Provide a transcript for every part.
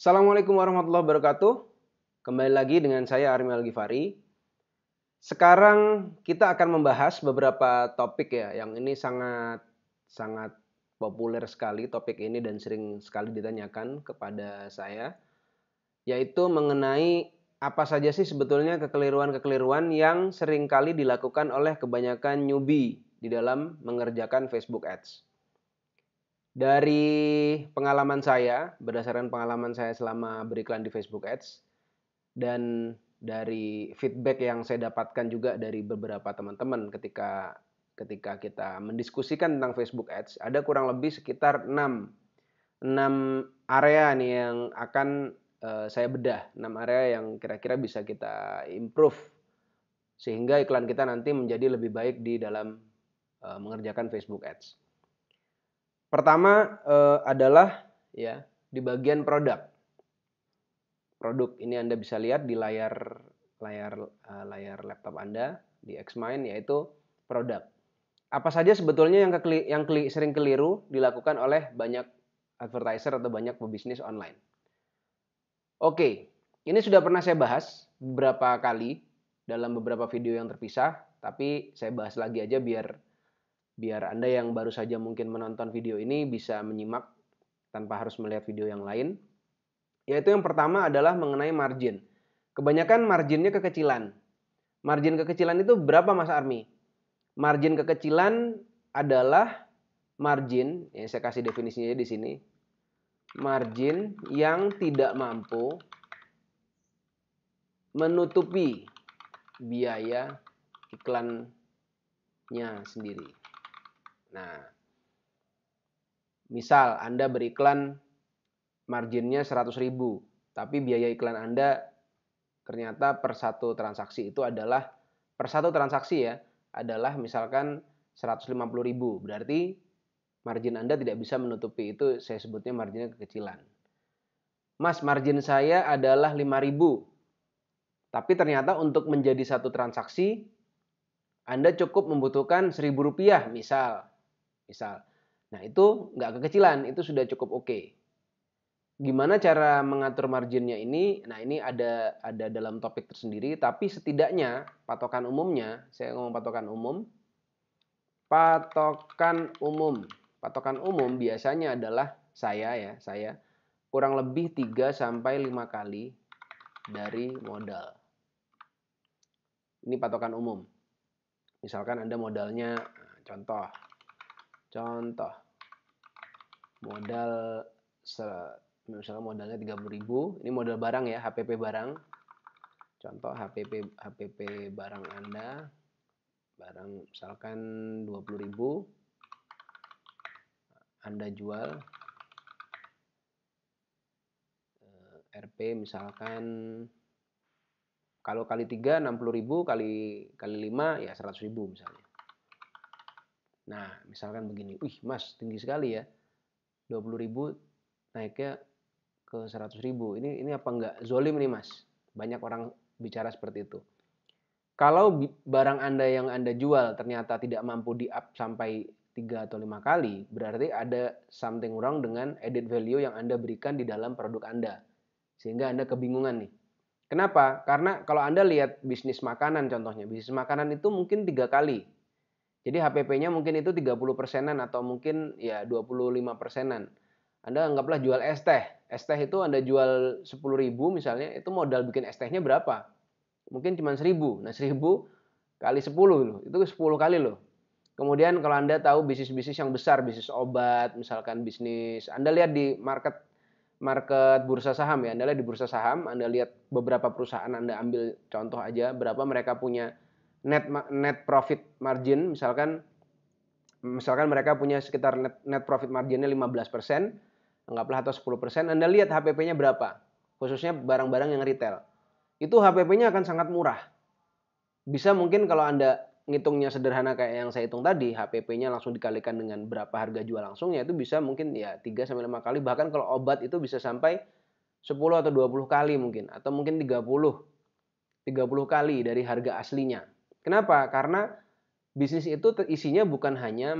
Assalamualaikum warahmatullahi wabarakatuh. Kembali lagi dengan saya Armi Al-Ghifari. Sekarang kita akan membahas beberapa topik ya, yang ini sangat populer sekali topik ini dan sering sekali ditanyakan kepada saya, yaitu mengenai apa saja sih sebetulnya kekeliruan-kekeliruan yang sering kali dilakukan oleh kebanyakan newbie di dalam mengerjakan Facebook Ads. Dari pengalaman saya, berdasarkan pengalaman saya selama beriklan di Facebook Ads, dan dari feedback yang saya dapatkan juga dari beberapa teman-teman ketika kita mendiskusikan tentang Facebook Ads, ada kurang lebih sekitar 6 area nih yang akan saya bedah, 6 area yang kira-kira bisa kita improve sehingga iklan kita nanti menjadi lebih baik di dalam mengerjakan Facebook Ads. Pertama adalah ya di bagian produk. Produk ini Anda bisa lihat di layar laptop Anda di Xmind, yaitu produk. Apa saja sebetulnya yang sering keliru dilakukan oleh banyak advertiser atau banyak pebisnis online. Oke, ini sudah pernah saya bahas beberapa kali dalam beberapa video yang terpisah, tapi saya bahas lagi aja biar Anda yang baru saja mungkin menonton video ini bisa menyimak tanpa harus melihat video yang lain. Yaitu yang pertama adalah mengenai margin. Kebanyakan marginnya kekecilan. Margin kekecilan itu berapa Mas Armi? Margin kekecilan adalah margin, ya saya kasih definisinya di sini. Margin yang tidak mampu menutupi biaya iklannya sendiri. Nah, misal Anda beriklan marginnya 100.000, tapi biaya iklan Anda ternyata per satu transaksi itu adalah misalkan 150.000. Berarti margin Anda tidak bisa menutupi, itu saya sebutnya marginnya kekecilan. Mas, margin saya adalah 5.000. Tapi ternyata untuk menjadi satu transaksi Anda cukup membutuhkan Rp1.000 misal. Nah, itu nggak kekecilan, itu sudah cukup oke. Gimana cara mengatur marginnya ini? Nah, ini ada dalam topik tersendiri, tapi setidaknya patokan umumnya, saya ngomong patokan umum. Patokan umum biasanya adalah saya kurang lebih 3 sampai 5 kali dari modal. Ini patokan umum. Misalkan Anda modalnya, contoh modal misalnya modalnya 30.000, ini modal barang ya, HPP barang. Contoh HPP barang Anda, barang misalkan 20.000, Anda jual RP misalkan kalau kali 3 60.000, kali 5 ya 100.000 misalnya. Nah, misalkan begini, Mas tinggi sekali ya, 20.000 naiknya ke 100.000. Ini apa enggak zolim nih Mas? Banyak orang bicara seperti itu. Kalau barang Anda yang Anda jual ternyata tidak mampu di-up sampai 3 atau 5 kali, berarti ada something wrong dengan added value yang Anda berikan di dalam produk Anda. Sehingga Anda kebingungan nih. Kenapa? Karena kalau Anda lihat bisnis makanan contohnya, bisnis makanan itu mungkin 3 kali. Jadi HPP-nya mungkin itu 30%-an atau mungkin ya 25%-an. Anda anggaplah jual es teh. Es teh itu Anda jual 10.000 misalnya, itu modal bikin es tehnya berapa? Mungkin cuma 1.000. Nah, 1.000 kali 10 loh, itu 10 kali loh. Kemudian kalau Anda tahu bisnis-bisnis yang besar, bisnis obat, misalkan bisnis, Anda lihat di market bursa saham ya, Anda lihat di bursa saham, Anda lihat beberapa perusahaan, Anda ambil contoh aja berapa mereka punya net profit margin, misalkan mereka punya sekitar net profit marginnya 15%, anggaplah atau 10%, Anda lihat HPP-nya berapa, khususnya barang-barang yang retail. Itu HPP-nya akan sangat murah. Bisa mungkin kalau Anda ngitungnya sederhana kayak yang saya hitung tadi, HPP-nya langsung dikalikan dengan berapa harga jual langsungnya, itu bisa mungkin ya 3 sampai 5 kali, bahkan kalau obat itu bisa sampai 10 atau 20 kali mungkin, atau mungkin 30 kali dari harga aslinya. Kenapa? Karena bisnis itu isinya bukan hanya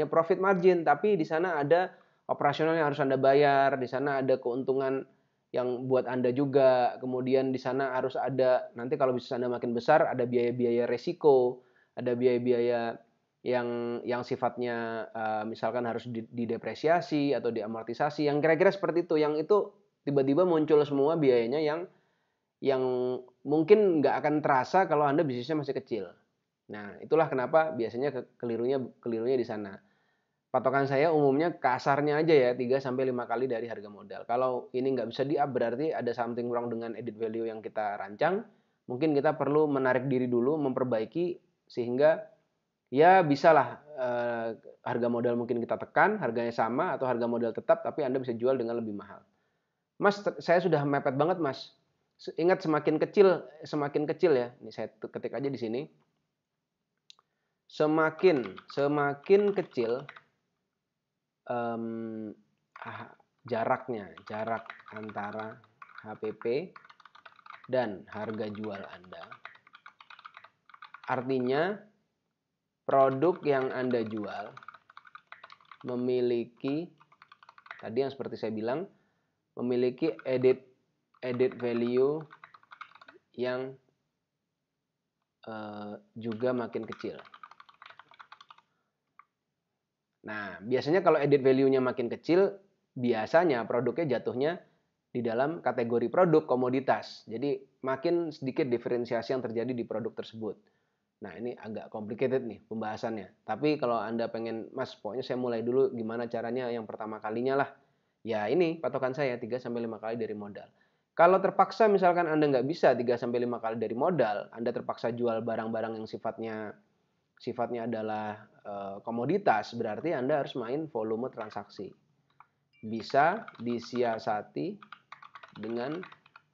profit margin, tapi di sana ada operasionalnya harus Anda bayar, di sana ada keuntungan yang buat Anda juga, kemudian di sana harus ada, nanti kalau bisnis Anda makin besar, ada biaya-biaya resiko, ada biaya-biaya yang sifatnya misalkan harus didepresiasi atau diamortisasi, yang kira-kira seperti itu, yang itu tiba-tiba muncul semua biayanya yang mungkin nggak akan terasa kalau Anda bisnisnya masih kecil. Nah, itulah kenapa biasanya kelirunya di sana. Patokan saya umumnya kasarnya aja ya 3-5 kali dari harga modal. Kalau ini nggak bisa di-up berarti ada something wrong dengan edit value yang kita rancang. Mungkin kita perlu menarik diri dulu, memperbaiki sehingga ya bisalah harga modal mungkin kita tekan, harganya sama atau harga modal tetap tapi Anda bisa jual dengan lebih mahal. Mas, saya sudah mepet banget, Mas. Ingat semakin kecil ya. Ini saya ketik aja di sini. Semakin kecil jarak antara HPP dan harga jual Anda. Artinya produk yang Anda jual memiliki, tadi yang seperti saya bilang, memiliki edit value yang juga makin kecil. Nah, biasanya kalau edit value-nya makin kecil, biasanya produknya jatuhnya di dalam kategori produk komoditas. Jadi makin sedikit diferensiasi yang terjadi di produk tersebut. Nah, ini agak complicated nih pembahasannya. Tapi kalau Anda pengen, Mas, pokoknya saya mulai dulu gimana caranya yang pertama kalinya lah. Ya ini patokan saya 3-5 kali dari modal. Kalau terpaksa misalkan Anda nggak bisa 3-5 kali dari modal, Anda terpaksa jual barang-barang yang sifatnya adalah komoditas, berarti Anda harus main volume transaksi. Bisa disiasati dengan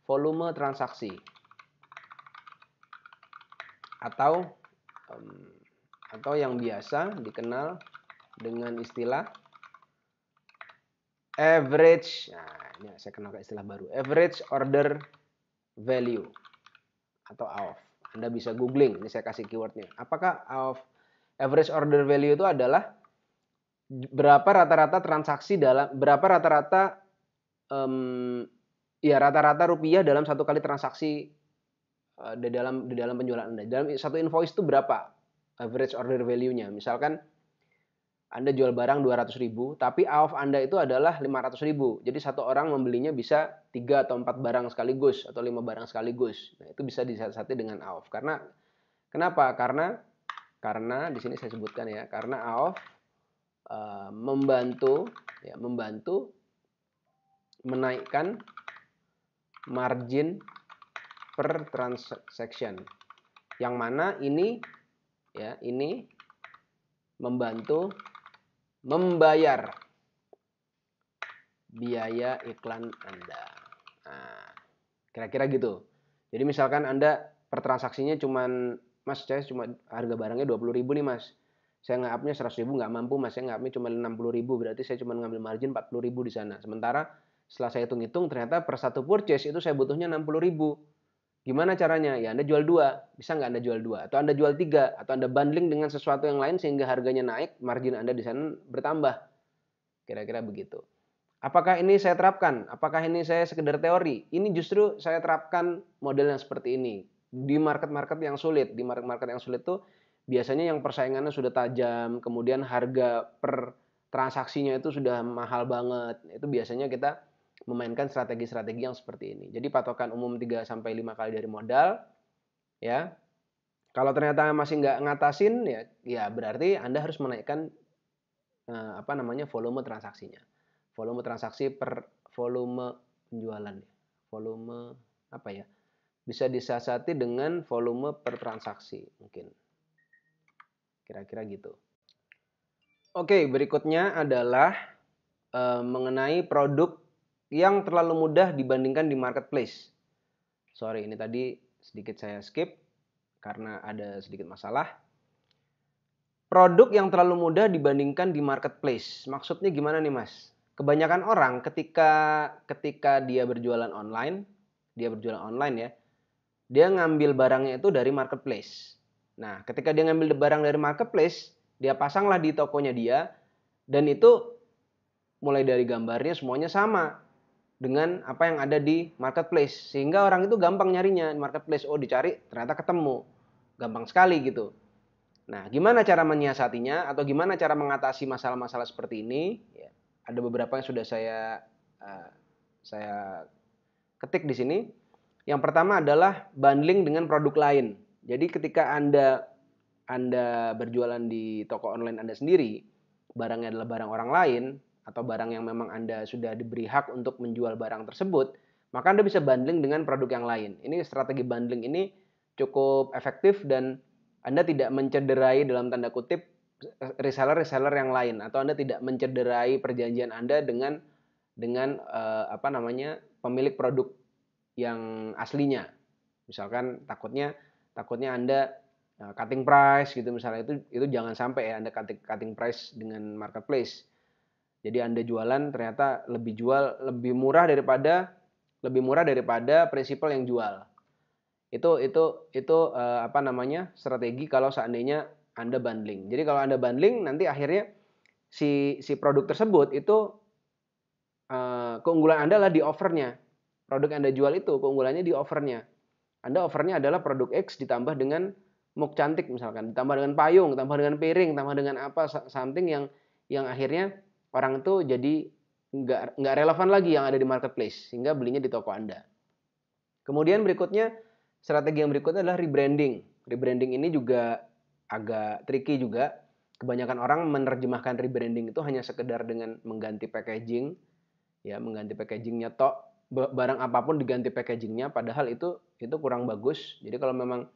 volume transaksi. Atau yang biasa dikenal dengan istilah average. Nah, ini saya kenalkan istilah baru. Average order value atau AOV. Anda bisa googling, ini saya kasih keywordnya. Apakah AOV? Average order value itu adalah berapa rata-rata transaksi berapa rata-rata rata-rata rupiah dalam satu kali transaksi di dalam penjualan Anda. Dalam satu invoice itu berapa average order value-nya? Misalkan Anda jual barang 200.000, tapi AOV Anda itu adalah 500.000. Jadi satu orang membelinya bisa 3 atau 4 barang sekaligus atau 5 barang sekaligus. Nah, itu bisa disiasati dengan AOV. Kenapa? Karena di sini saya sebutkan ya, karena AOV membantu menaikkan margin per transaction. Yang mana ini membantu membayar biaya iklan Anda. Nah, kira-kira gitu. Jadi misalkan Anda per transaksinya cuman, Mas, saya cuma harga barangnya 20.000 nih, Mas. Saya nge-up-nya 100.000 nggak mampu, Mas. Saya nge-up-nya cuma 60.000, berarti saya cuma ngambil margin 40.000 di sana. Sementara setelah saya hitung-hitung ternyata per satu purchase itu saya butuhnya 60.000. Gimana caranya? Ya Anda jual 2. Bisa nggak Anda jual 2? Atau Anda jual 3? Atau Anda bundling dengan sesuatu yang lain sehingga harganya naik, margin Anda di sana bertambah. Kira-kira begitu. Apakah ini saya terapkan? Apakah ini saya sekedar teori? Ini justru saya terapkan model yang seperti ini. Di market-market yang sulit. Di market-market yang sulit itu biasanya yang persaingannya sudah tajam, kemudian harga per transaksinya itu sudah mahal banget. Itu biasanya kita memainkan strategi-strategi yang seperti ini. Jadi patokan umum 3-5 kali dari modal, ya. Kalau ternyata masih nggak ngatasin, ya berarti Anda harus menaikkan volume transaksinya. Volume transaksi per volume penjualan. Volume bisa disiasati dengan volume per transaksi mungkin. Kira-kira gitu. Oke, berikutnya adalah mengenai produk yang terlalu mudah dibandingkan di marketplace. Sorry, ini tadi sedikit saya skip karena ada sedikit masalah. Produk yang terlalu mudah dibandingkan di marketplace. Maksudnya gimana nih, Mas? Kebanyakan orang ketika dia berjualan online ya, dia ngambil barangnya itu dari marketplace. Nah, ketika dia ngambil barang dari marketplace, dia pasanglah di tokonya dia, dan itu mulai dari gambarnya semuanya sama dengan apa yang ada di marketplace, sehingga orang itu gampang nyarinya di marketplace. Oh, dicari ternyata ketemu, gampang sekali gitu. Nah, gimana cara menyiasatinya atau gimana cara mengatasi masalah-masalah seperti ini? Ya, ada beberapa yang sudah saya ketik di sini. Yang pertama adalah bundling dengan produk lain. Jadi ketika Anda berjualan di toko online Anda sendiri, barangnya adalah barang orang lain, atau barang yang memang Anda sudah diberi hak untuk menjual barang tersebut, maka Anda bisa bundling dengan produk yang lain. Ini strategi bundling ini cukup efektif dan Anda tidak mencederai dalam tanda kutip reseller-reseller yang lain, atau Anda tidak mencederai perjanjian Anda dengan pemilik produk yang aslinya. Misalkan takutnya Anda cutting price gitu misalnya, itu jangan sampai ya Anda cutting price dengan marketplace. Jadi Anda jualan ternyata lebih murah daripada prinsipal yang jual. Itu strategi kalau seandainya Anda bundling. Jadi kalau Anda bundling nanti akhirnya si produk tersebut itu keunggulan Anda adalah di offernya. Produk yang Anda jual itu keunggulannya di offernya. Anda offernya adalah produk X ditambah dengan mug cantik misalkan, ditambah dengan payung, ditambah dengan piring, ditambah dengan apa something yang akhirnya orang itu jadi nggak relevan lagi yang ada di marketplace, sehingga belinya di toko Anda. Kemudian berikutnya, strategi yang berikutnya adalah rebranding. Rebranding ini juga agak tricky juga. Kebanyakan orang menerjemahkan rebranding itu hanya sekedar dengan mengganti packaging, ya mengganti packagingnya tok. Barang apapun diganti packagingnya, padahal itu kurang bagus. Jadi kalau memang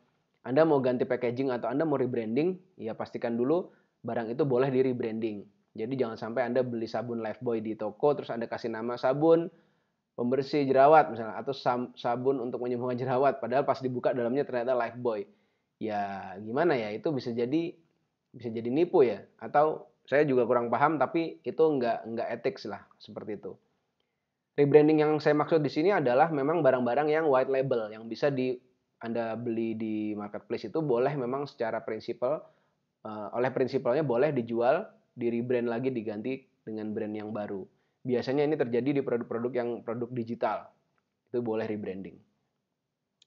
Anda mau ganti packaging atau Anda mau rebranding, ya pastikan dulu barang itu boleh di rebranding. Jadi jangan sampai Anda beli sabun Lifebuoy di toko terus Anda kasih nama sabun pembersih jerawat misalnya, atau sabun untuk menyembuhkan jerawat, padahal pas dibuka dalamnya ternyata Lifebuoy. Ya gimana ya, itu bisa jadi nipu ya, atau saya juga kurang paham, tapi itu nggak etik lah seperti itu. Rebranding yang saya maksud di sini adalah memang barang-barang yang white label, yang bisa Anda beli di marketplace itu boleh memang secara prinsipal, oleh prinsipalnya boleh dijual, di rebrand lagi, diganti dengan brand yang baru. Biasanya ini terjadi di produk-produk yang produk digital, itu boleh rebranding.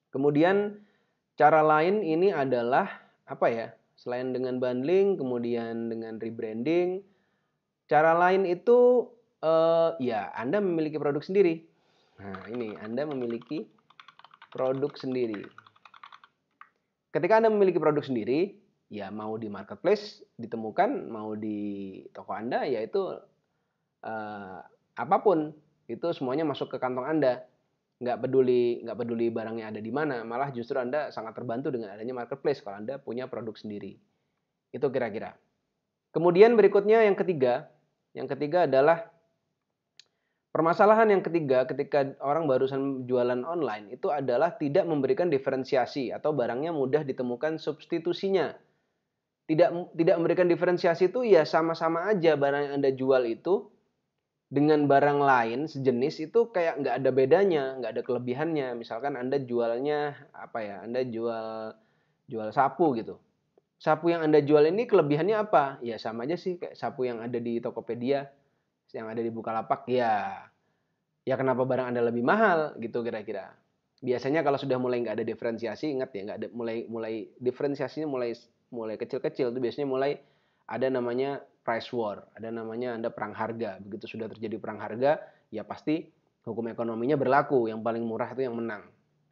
Kemudian cara lain ini adalah apa ya? Selain dengan bundling, kemudian dengan rebranding, cara lain itu ya Anda memiliki produk sendiri. Nah, ini Anda memiliki produk sendiri. Ketika Anda memiliki produk sendiri, ya mau di marketplace ditemukan, mau di toko Anda, ya itu apapun, itu semuanya masuk ke kantong Anda. Nggak peduli barangnya ada di mana, malah justru Anda sangat terbantu dengan adanya marketplace kalau Anda punya produk sendiri. Itu kira-kira. Kemudian berikutnya yang ketiga adalah permasalahan yang ketiga ketika orang barusan jualan online itu adalah tidak memberikan diferensiasi atau barangnya mudah ditemukan substitusinya. Tidak memberikan diferensiasi itu ya sama-sama aja barang yang Anda jual itu dengan barang lain sejenis itu kayak nggak ada bedanya, nggak ada kelebihannya. Misalkan Anda jualnya apa ya? Anda jual sapu gitu. Sapu yang Anda jual ini kelebihannya apa? Ya sama aja sih kayak sapu yang ada di Tokopedia, yang ada di Bukalapak. Ya kenapa barang Anda lebih mahal gitu kira-kira. Biasanya kalau sudah mulai nggak ada diferensiasi, ingat ya nggak ada, mulai diferensiasinya mulai kecil-kecil itu biasanya mulai ada namanya price war, ada namanya Anda perang harga. Begitu sudah terjadi perang harga, ya pasti hukum ekonominya berlaku, yang paling murah itu yang menang.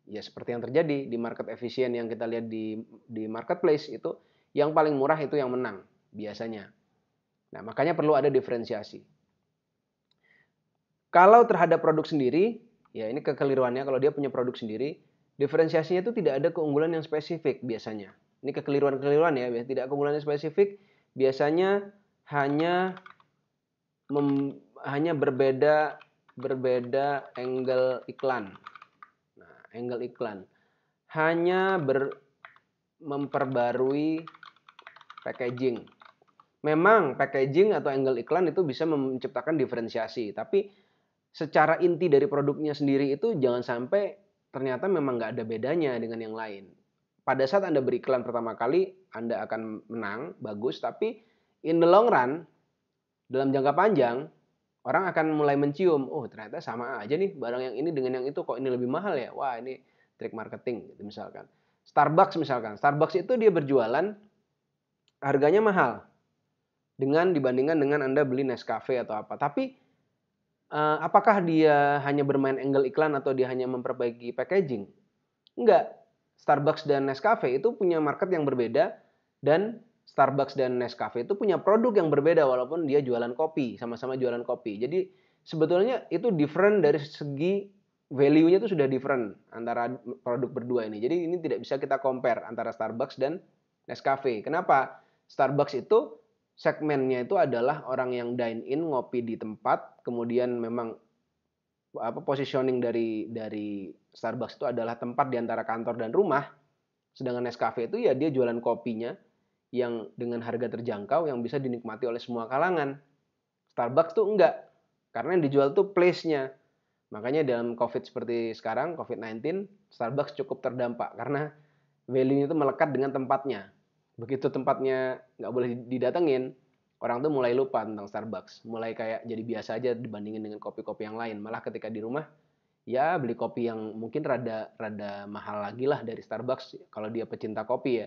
Ya seperti yang terjadi di market efisien yang kita lihat di marketplace itu, yang paling murah itu yang menang biasanya. Nah, makanya perlu ada diferensiasi. Kalau terhadap produk sendiri, ya ini kekeliruannya, kalau dia punya produk sendiri, diferensiasinya itu tidak ada keunggulan yang spesifik biasanya. Ini kekeliruan ya, tidak keunggulan yang spesifik, biasanya hanya berbeda angle iklan. Nah, angle iklan. Hanya memperbarui packaging. Memang packaging atau angle iklan itu bisa menciptakan diferensiasi, tapi secara inti dari produknya sendiri itu jangan sampai ternyata memang nggak ada bedanya dengan yang lain. Pada saat Anda beriklan pertama kali, Anda akan menang, bagus, tapi in the long run, dalam jangka panjang, Orang akan mulai mencium, oh ternyata sama aja nih barang yang ini dengan yang itu, kok ini lebih mahal ya? Wah ini trik marketing gitu misalkan. Starbucks misalkan, Starbucks itu dia berjualan harganya mahal dengan dibandingkan dengan Anda beli Nescafe atau apa. Tapi apakah dia hanya bermain angle iklan atau dia hanya memperbaiki packaging? Enggak. Starbucks dan Nescafe itu punya market yang berbeda dan Starbucks dan Nescafe itu punya produk yang berbeda walaupun dia jualan kopi, sama-sama jualan kopi. Jadi sebetulnya itu different dari segi value-nya itu sudah different antara produk berdua ini. Jadi ini tidak bisa kita compare antara Starbucks dan Nescafe. Kenapa? Starbucks itu segmennya itu adalah orang yang dine in, ngopi di tempat, kemudian memang positioning dari Starbucks itu adalah tempat di antara kantor dan rumah. Sedangkan Nescafe itu ya dia jualan kopinya yang dengan harga terjangkau yang bisa dinikmati oleh semua kalangan. Starbucks tuh enggak. Karena yang dijual tuh place-nya. Makanya dalam COVID seperti sekarang, COVID-19, Starbucks cukup terdampak karena value-nya itu melekat dengan tempatnya. Begitu tempatnya nggak boleh didatengin, orang tuh mulai lupa tentang Starbucks. Mulai kayak jadi biasa aja dibandingin dengan kopi-kopi yang lain. Malah ketika di rumah, ya beli kopi yang mungkin rada mahal lagi lah dari Starbucks kalau dia pecinta kopi ya.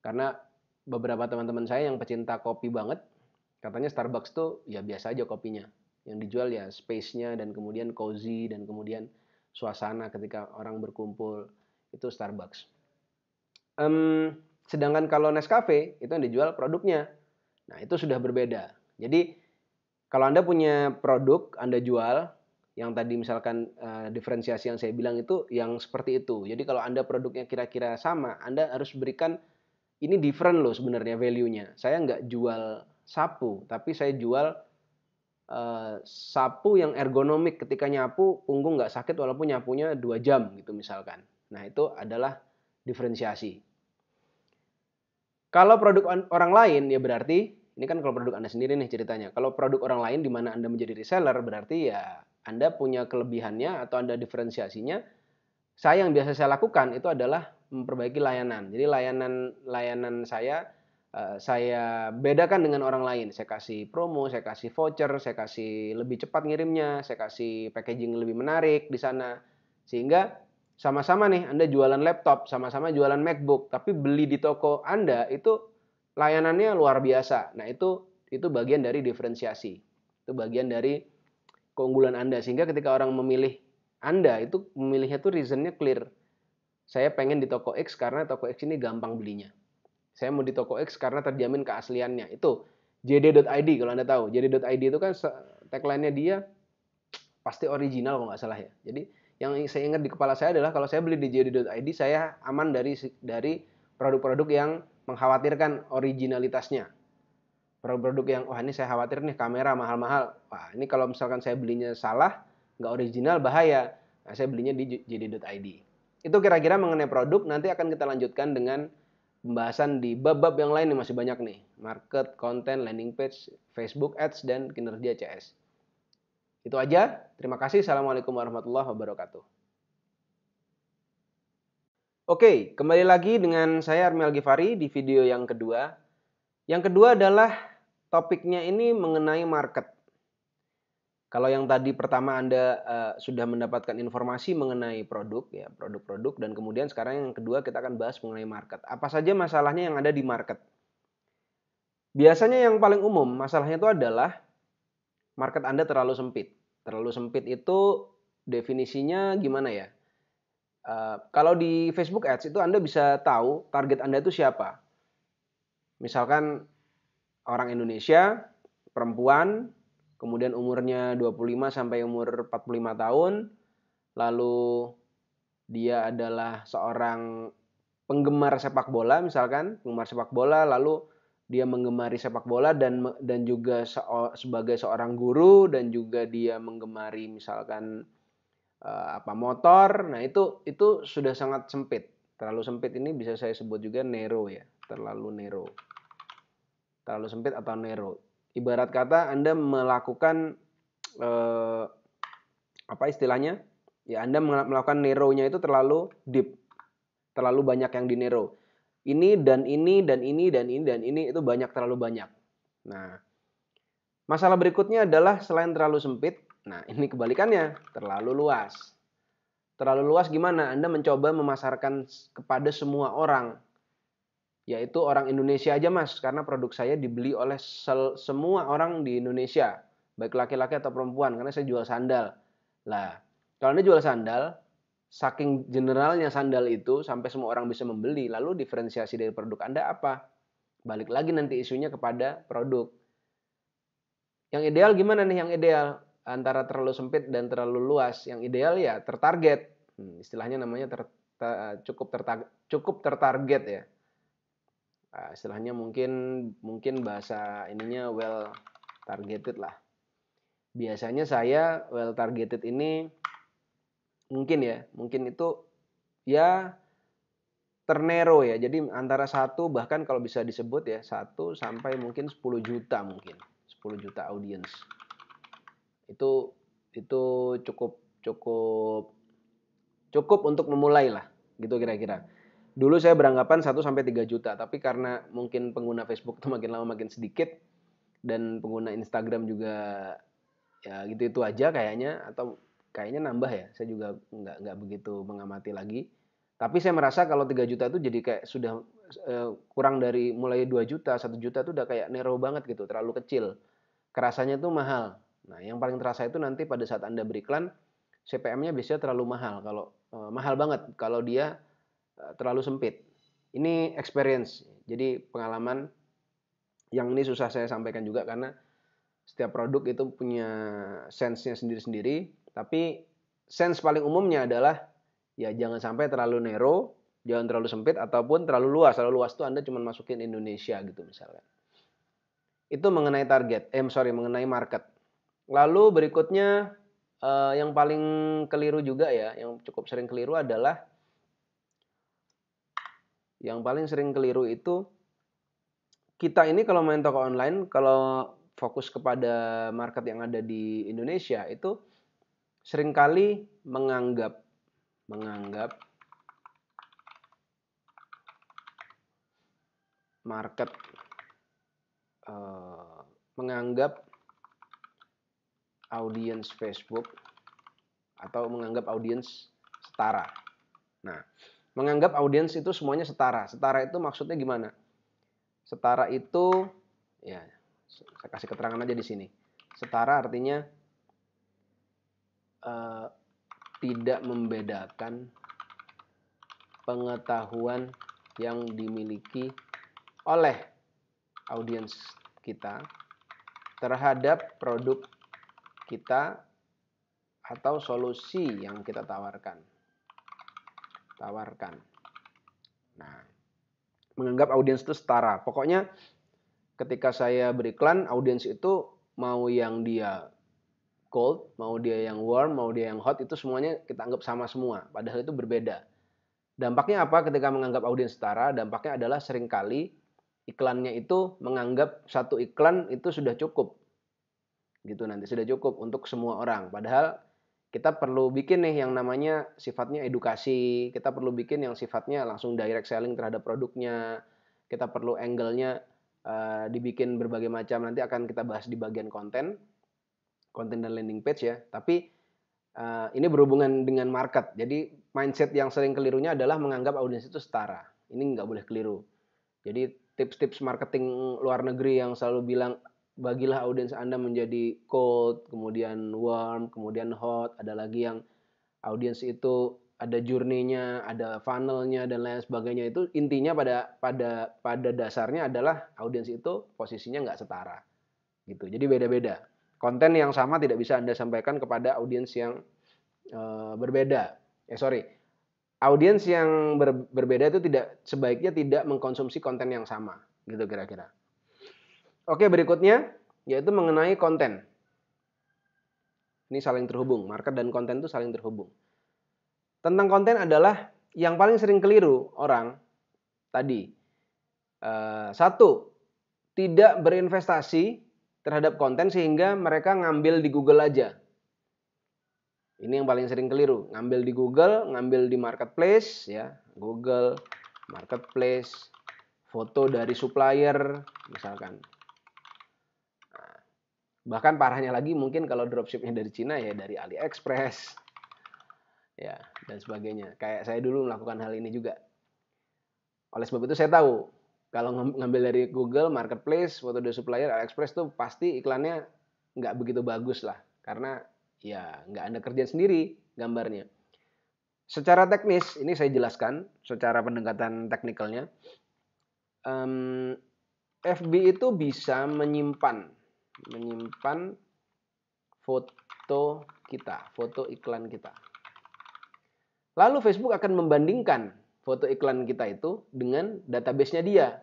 Karena beberapa teman-teman saya yang pecinta kopi banget, katanya Starbucks tuh ya biasa aja kopinya. Yang dijual ya space-nya dan kemudian cozy dan kemudian suasana ketika orang berkumpul itu Starbucks. Sedangkan kalau Nescafe itu yang dijual produknya. Nah itu sudah berbeda. Jadi kalau Anda punya produk, Anda jual, yang tadi misalkan diferensiasi yang saya bilang itu yang seperti itu. Jadi kalau Anda produknya kira-kira sama, Anda harus berikan ini different loh sebenarnya value-nya. Saya nggak jual sapu, tapi saya jual sapu yang ergonomik ketika nyapu punggung nggak sakit walaupun nyapunya 2 jam gitu misalkan. Nah itu adalah diferensiasi. Kalau produk orang lain ya berarti ini kan kalau produk Anda sendiri nih ceritanya. Kalau produk orang lain di mana Anda menjadi reseller berarti ya Anda punya kelebihannya atau Anda diferensiasinya. Saya yang biasa saya lakukan itu adalah memperbaiki layanan. Jadi layanan saya bedakan dengan orang lain. Saya kasih promo, saya kasih voucher, saya kasih lebih cepat ngirimnya, saya kasih packaging lebih menarik di sana. Sehingga sama-sama nih Anda jualan laptop, sama-sama jualan MacBook, tapi beli di toko Anda itu layanannya luar biasa. Nah, itu bagian dari diferensiasi. Itu bagian dari keunggulan Anda sehingga ketika orang memilih Anda itu memilihnya tuh reasonnya clear. Saya pengen di toko X karena toko X ini gampang belinya. Saya mau di toko X karena terjamin keasliannya. Itu jd.id kalau Anda tahu. jd.id itu kan tagline-nya dia pasti original kalau nggak salah ya. Jadi yang saya ingat di kepala saya adalah kalau saya beli di jd.id saya aman dari produk-produk yang mengkhawatirkan originalitasnya. Produk-produk yang wah ini saya khawatir nih kamera mahal-mahal. Wah ini kalau misalkan saya belinya salah, nggak original bahaya. Nah, saya belinya di jd.id. Itu kira-kira mengenai produk. Nanti akan kita lanjutkan dengan pembahasan di bab-bab yang lain yang masih banyak nih. Market, konten, landing page, Facebook Ads, dan kinerja CS. Itu aja. Terima kasih. Assalamualaikum warahmatullahi wabarakatuh. Oke, kembali lagi dengan saya Armi Al-Ghifari di video yang kedua. Yang kedua adalah topiknya ini mengenai market. Kalau yang tadi pertama Anda sudah mendapatkan informasi mengenai produk, ya produk-produk, dan kemudian sekarang yang kedua kita akan bahas mengenai market. Apa saja masalahnya yang ada di market? Biasanya yang paling umum masalahnya itu adalah market Anda terlalu sempit. Terlalu sempit itu definisinya gimana ya? Kalau di Facebook Ads itu Anda bisa tahu target Anda itu siapa. Misalkan orang Indonesia, perempuan, kemudian umurnya 25 sampai umur 45 tahun, lalu dia adalah seorang penggemar sepak bola misalkan, penggemar sepak bola, lalu dia menggemari sepak bola dan juga sebagai seorang guru dan juga dia menggemari misalkan motor. Nah, itu sudah sangat sempit. Terlalu sempit ini bisa saya sebut juga narrow ya, terlalu narrow. Terlalu sempit atau narrow. Ibarat kata Anda melakukan apa istilahnya? Ya, Anda melakukan narrow-nya itu terlalu deep. Terlalu banyak yang di narrow. Ini dan ini dan ini dan ini dan ini itu banyak, terlalu banyak. Nah, Masalah berikutnya adalah selain terlalu sempit, nah ini kebalikannya, terlalu luas. Terlalu luas gimana? Anda mencoba memasarkan kepada semua orang, yaitu orang Indonesia aja mas, karena produk saya dibeli oleh semua orang di Indonesia, baik laki-laki atau perempuan, karena saya jual sandal. Lah, kalau Anda jual sandal, saking generalnya sandal itu sampai semua orang bisa membeli, lalu diferensiasi dari produk Anda apa? Balik lagi nanti isunya kepada produk. Yang ideal gimana nih? Yang ideal antara terlalu sempit dan terlalu luas. Yang ideal ya tertarget. Istilahnya namanya cukup tertarget ya. Istilahnya mungkin bahasa ininya well targeted lah. Biasanya saya well targeted ini mungkin itu ya ternero ya. Jadi antara 1 bahkan kalau bisa disebut ya 1 sampai mungkin 10 juta mungkin. 10 juta audiens. Itu cukup untuk memulai lah gitu kira-kira. Dulu saya beranggapan 1 sampai 3 juta, tapi karena mungkin pengguna Facebook itu makin lama makin sedikit dan pengguna Instagram juga ya gitu-itu aja kayaknya, atau kayaknya nambah ya. Saya juga nggak begitu mengamati lagi. Tapi saya merasa kalau 3 juta itu jadi kayak sudah kurang dari mulai 2 juta, 1 juta itu udah kayak narrow banget gitu, terlalu kecil. Kerasanya tuh mahal. Nah, yang paling terasa itu nanti pada saat Anda beriklan, CPM-nya biasanya terlalu mahal. Kalau mahal banget kalau dia terlalu sempit. Ini experience. Jadi pengalaman yang ini susah saya sampaikan juga karena setiap produk itu punya sense-nya sendiri-sendiri. Tapi sense paling umumnya adalah ya jangan sampai terlalu narrow, jangan terlalu sempit ataupun terlalu luas. Terlalu luas itu Anda cuma masukin Indonesia gitu misalnya. Itu mengenai mengenai market. Lalu berikutnya yang paling keliru juga ya, yang cukup sering keliru adalah itu kita ini kalau main toko online, kalau fokus kepada market yang ada di Indonesia itu seringkali menganggap market menganggap audiens Facebook atau menganggap audiens setara. Nah, menganggap audiens itu semuanya setara. Setara itu maksudnya gimana? Setara itu ya saya kasih keterangan aja di sini. Setara artinya tidak membedakan pengetahuan yang dimiliki oleh audiens kita terhadap produk kita atau solusi yang kita tawarkan. Nah, menganggap audiens itu setara. Pokoknya ketika saya beriklan, audiens itu mau yang dia cold, mau dia yang warm, mau dia yang hot, itu semuanya kita anggap sama semua. Padahal itu berbeda. Dampaknya apa ketika menganggap audiens setara? Dampaknya adalah seringkali iklannya itu menganggap satu iklan itu sudah cukup. Gitu nanti sudah cukup untuk semua orang. Padahal kita perlu bikin nih yang namanya sifatnya edukasi. Kita perlu bikin yang sifatnya langsung direct selling terhadap produknya. Kita perlu angle-nya dibikin berbagai macam. Nanti akan kita bahas di bagian konten dan landing page ya. Tapi ini berhubungan dengan market. Jadi mindset yang sering kelirunya adalah menganggap audiens itu setara. Ini nggak boleh keliru. Jadi tips-tips marketing luar negeri yang selalu bilang bagilah audiens Anda menjadi cold, kemudian warm, kemudian hot. Ada lagi yang audiens itu ada journey-nya, ada funnel-nya dan lain sebagainya. Itu intinya pada dasarnya adalah audiens itu posisinya nggak setara. Gitu. Jadi beda-beda. Konten yang sama tidak bisa Anda sampaikan kepada audiens yang berbeda. Audiens yang berbeda itu sebaiknya tidak mengkonsumsi konten yang sama, gitu kira-kira. Oke, berikutnya yaitu mengenai konten. Ini saling terhubung, market dan konten itu saling terhubung. Tentang konten adalah yang paling sering keliru orang tadi. 1, tidak berinvestasi terhadap konten sehingga mereka ngambil di Google aja. Ini yang paling sering keliru, ngambil di Google, ngambil di marketplace ya, Google, marketplace, foto dari supplier misalkan. Nah, Bahkan parahnya lagi mungkin kalau dropshipnya dari Cina ya dari AliExpress ya dan sebagainya. Kayak saya dulu melakukan hal ini juga. Oleh sebab itu saya tahu kalau ngambil dari Google Marketplace, foto dari supplier, AliExpress tuh pasti iklannya nggak begitu bagus lah. Karena ya nggak Anda kerjain sendiri gambarnya. Secara teknis, ini saya jelaskan secara pendekatan teknikalnya. FB itu bisa menyimpan foto kita, foto iklan kita. Lalu Facebook akan membandingkan foto iklan kita itu dengan database-nya dia.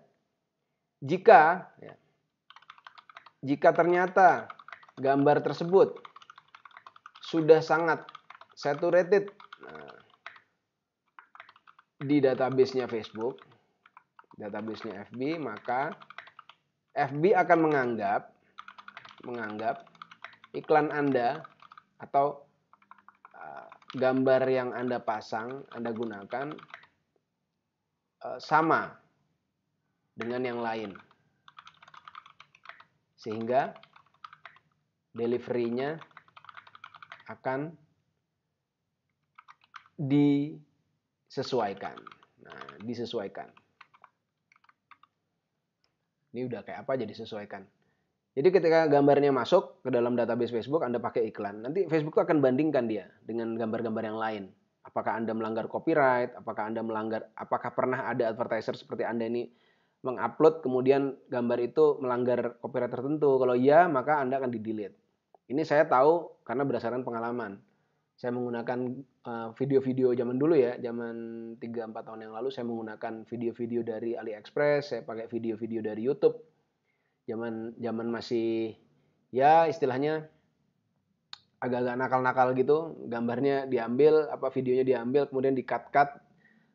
Jika ternyata gambar tersebut sudah sangat saturated di database-nya Facebook, database-nya FB, maka FB akan menganggap iklan Anda atau gambar yang Anda pasang, Anda gunakan sama dengan yang lain. Sehingga delivery-nya akan disesuaikan. Nah, disesuaikan. Ini udah kayak apa aja disesuaikan. Jadi ketika gambarnya masuk ke dalam database Facebook, Anda pakai iklan. Nanti Facebook itu akan bandingkan dia dengan gambar-gambar yang lain. Apakah Anda melanggar copyright? Apakah pernah ada advertiser seperti Anda ini mengupload kemudian gambar itu melanggar copyright tertentu? Kalau iya, maka Anda akan di-delete. Ini saya tahu karena berdasarkan pengalaman. Saya menggunakan video-video zaman dulu ya, zaman 3-4 tahun yang lalu saya menggunakan video-video dari AliExpress, saya pakai video-video dari YouTube. Zaman masih ya istilahnya agak-agak nakal-nakal gitu, gambarnya diambil, videonya diambil, kemudian di-cut,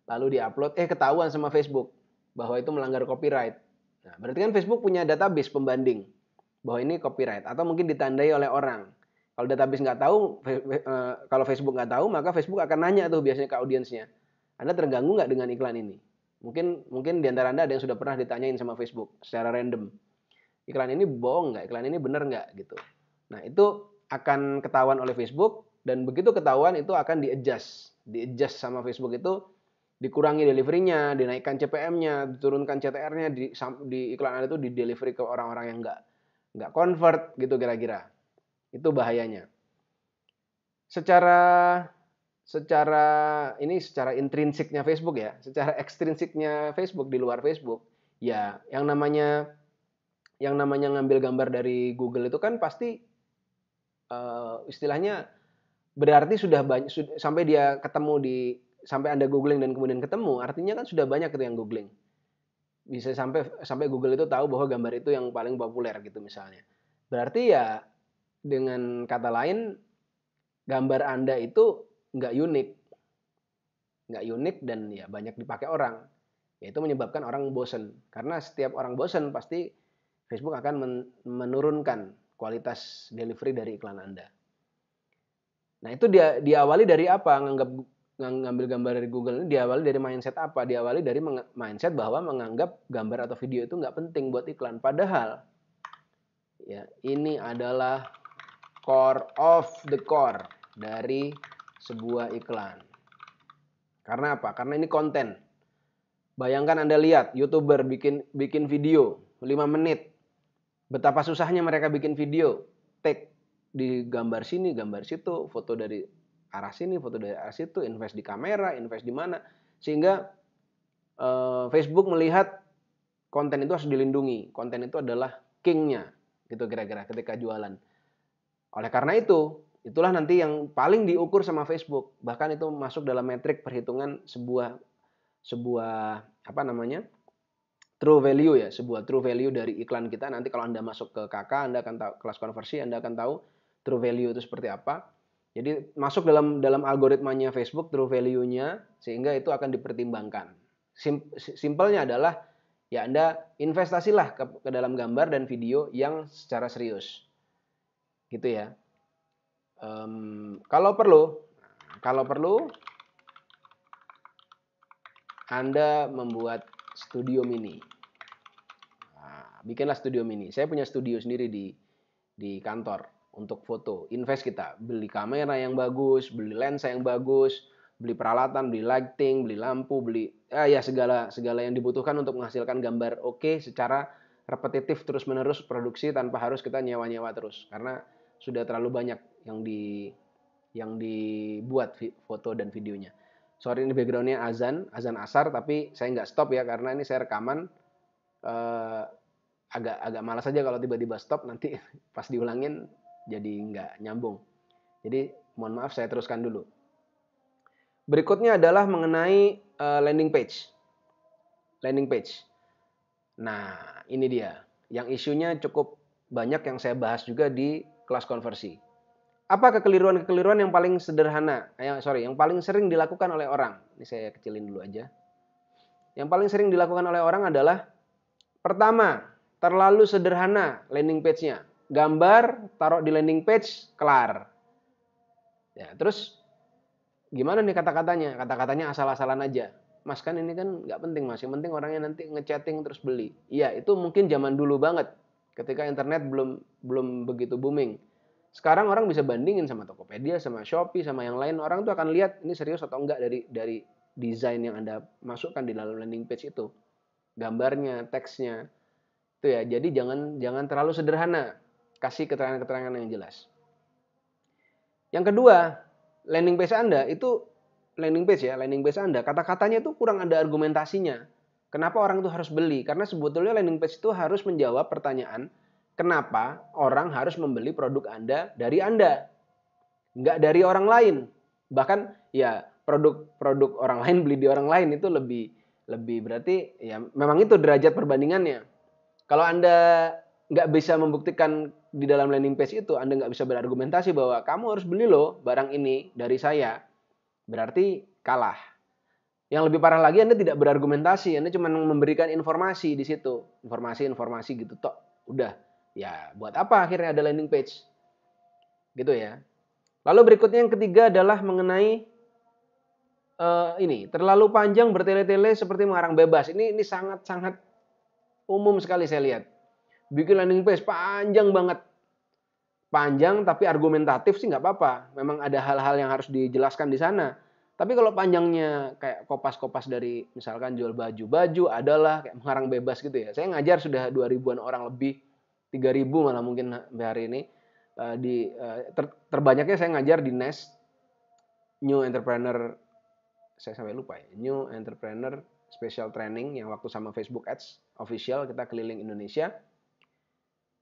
lalu di-upload, ketahuan sama Facebook bahwa itu melanggar copyright. Nah, berarti kan Facebook punya database pembanding bahwa ini copyright atau mungkin ditandai oleh orang. Kalau database nggak tahu, kalau Facebook nggak tahu, maka Facebook akan nanya tuh biasanya ke audiensnya, Anda terganggu nggak dengan iklan ini? Mungkin di antara Anda ada yang sudah pernah ditanyain sama Facebook secara random, iklan ini bohong nggak, iklan ini benar nggak gitu. Nah itu akan ketahuan oleh Facebook dan begitu ketahuan itu akan di-adjust sama Facebook itu, dikurangi deliverynya, dinaikkan CPM-nya, diturunkan CTR-nya di iklan Anda itu di delivery ke orang-orang yang nggak convert gitu kira-kira. Itu bahayanya. Secara intrinsiknya Facebook ya, secara ekstrinsiknya Facebook di luar Facebook, ya yang namanya ngambil gambar dari Google itu kan pasti istilahnya berarti sudah banyak sampai dia ketemu sampai Anda googling dan kemudian ketemu, artinya kan sudah banyak itu yang googling. Bisa sampai Google itu tahu bahwa gambar itu yang paling populer gitu misalnya. Berarti ya dengan kata lain gambar Anda itu nggak unik dan ya banyak dipakai orang. Ya itu menyebabkan orang bosen. Karena setiap orang bosen pasti Facebook akan menurunkan kualitas delivery dari iklan Anda. Nah itu diawali dari apa? Ngambil gambar dari Google ini diawali dari mindset apa? Diawali dari mindset bahwa menganggap gambar atau video itu nggak penting buat iklan. Padahal ya ini adalah core of the core dari sebuah iklan. Karena apa? Karena ini konten. Bayangkan Anda lihat YouTuber bikin video 5 menit. Betapa susahnya mereka bikin video. Take di gambar sini, gambar situ, foto dari arah sini, foto dari arah situ, invest di kamera, invest di mana. Sehingga Facebook melihat konten itu harus dilindungi. Konten itu adalah king-nya gitu kira-kira ketika jualan. Oleh karena itu, itulah nanti yang paling diukur sama Facebook. Bahkan itu masuk dalam metrik perhitungan sebuah true value ya, sebuah true value dari iklan kita. Nanti kalau Anda masuk ke KK, Anda akan tahu kelas konversi, Anda akan tahu true value itu seperti apa. Jadi masuk dalam algoritmanya Facebook true value-nya sehingga itu akan dipertimbangkan. Simpelnya adalah ya Anda investasilah ke dalam gambar dan video yang secara serius. Gitu ya. Kalau perlu Anda membuat studio mini. Bikinlah studio mini. Saya punya studio sendiri di kantor untuk foto. Invest kita, beli kamera yang bagus, beli lensa yang bagus, beli peralatan, beli lighting, beli lampu, beli ya segala yang dibutuhkan untuk menghasilkan gambar oke secara repetitif terus-menerus produksi tanpa harus kita nyewa-nyewa terus. Karena sudah terlalu banyak yang dibuat foto dan videonya. Sorry ini backgroundnya azan asar, tapi saya nggak stop ya karena ini saya rekaman. Agak malas aja kalau tiba-tiba stop, nanti pas diulangin jadi nggak nyambung. Jadi mohon maaf, saya teruskan dulu. Berikutnya adalah mengenai landing page. Landing page. Nah, ini dia. Yang isunya cukup banyak yang saya bahas juga di kelas konversi. Apa kekeliruan-kekeliruan yang paling sederhana? Yang paling sering dilakukan oleh orang. Ini saya kecilin dulu aja. Yang paling sering dilakukan oleh orang adalah pertama, terlalu sederhana landing page-nya. Gambar, taruh di landing page, kelar. Ya, terus gimana nih kata-katanya? Kata-katanya asal-asalan aja. Mas kan ini kan nggak penting mas, yang penting orangnya nanti ngechatting terus beli. Iya, itu mungkin zaman dulu banget, ketika internet belum begitu booming. Sekarang orang bisa bandingin sama Tokopedia, sama Shopee, sama yang lain. Orang tuh akan lihat ini serius atau enggak dari desain yang Anda masukkan di dalam landing page itu. Gambarnya, teksnya. Itu ya. Jadi jangan terlalu sederhana. Kasih keterangan-keterangan yang jelas. Yang kedua, landing page Anda itu landing page Anda, kata-katanya itu kurang ada argumentasinya. Kenapa orang itu harus beli? Karena sebetulnya landing page itu harus menjawab pertanyaan, kenapa orang harus membeli produk Anda dari Anda? Nggak dari orang lain. Bahkan ya produk orang lain beli di orang lain itu lebih berarti ya memang itu derajat perbandingannya. Kalau Anda nggak bisa membuktikan di dalam landing page itu, Anda nggak bisa berargumentasi bahwa kamu harus beli loh barang ini dari saya, berarti kalah. Yang lebih parah lagi, Anda tidak berargumentasi, Anda cuma memberikan informasi di situ, informasi gitu tok, udah. Ya, buat apa akhirnya ada landing page? Gitu ya. Lalu berikutnya yang ketiga adalah mengenai ini, terlalu panjang bertele-tele seperti mengarang bebas. Ini sangat-sangat umum sekali saya lihat. Bikin landing page panjang banget. Panjang tapi argumentatif sih nggak apa-apa. Memang ada hal-hal yang harus dijelaskan di sana. Tapi kalau panjangnya kayak kopas-kopas dari misalkan jual baju adalah kayak mengarang bebas gitu ya. Saya ngajar sudah 2000-an orang lebih, 3000 malah mungkin hari ini. Terbanyaknya saya ngajar di NES, New Entrepreneur, saya sampai lupa ya, New Entrepreneur Special Training yang waktu sama Facebook Ads official kita keliling Indonesia.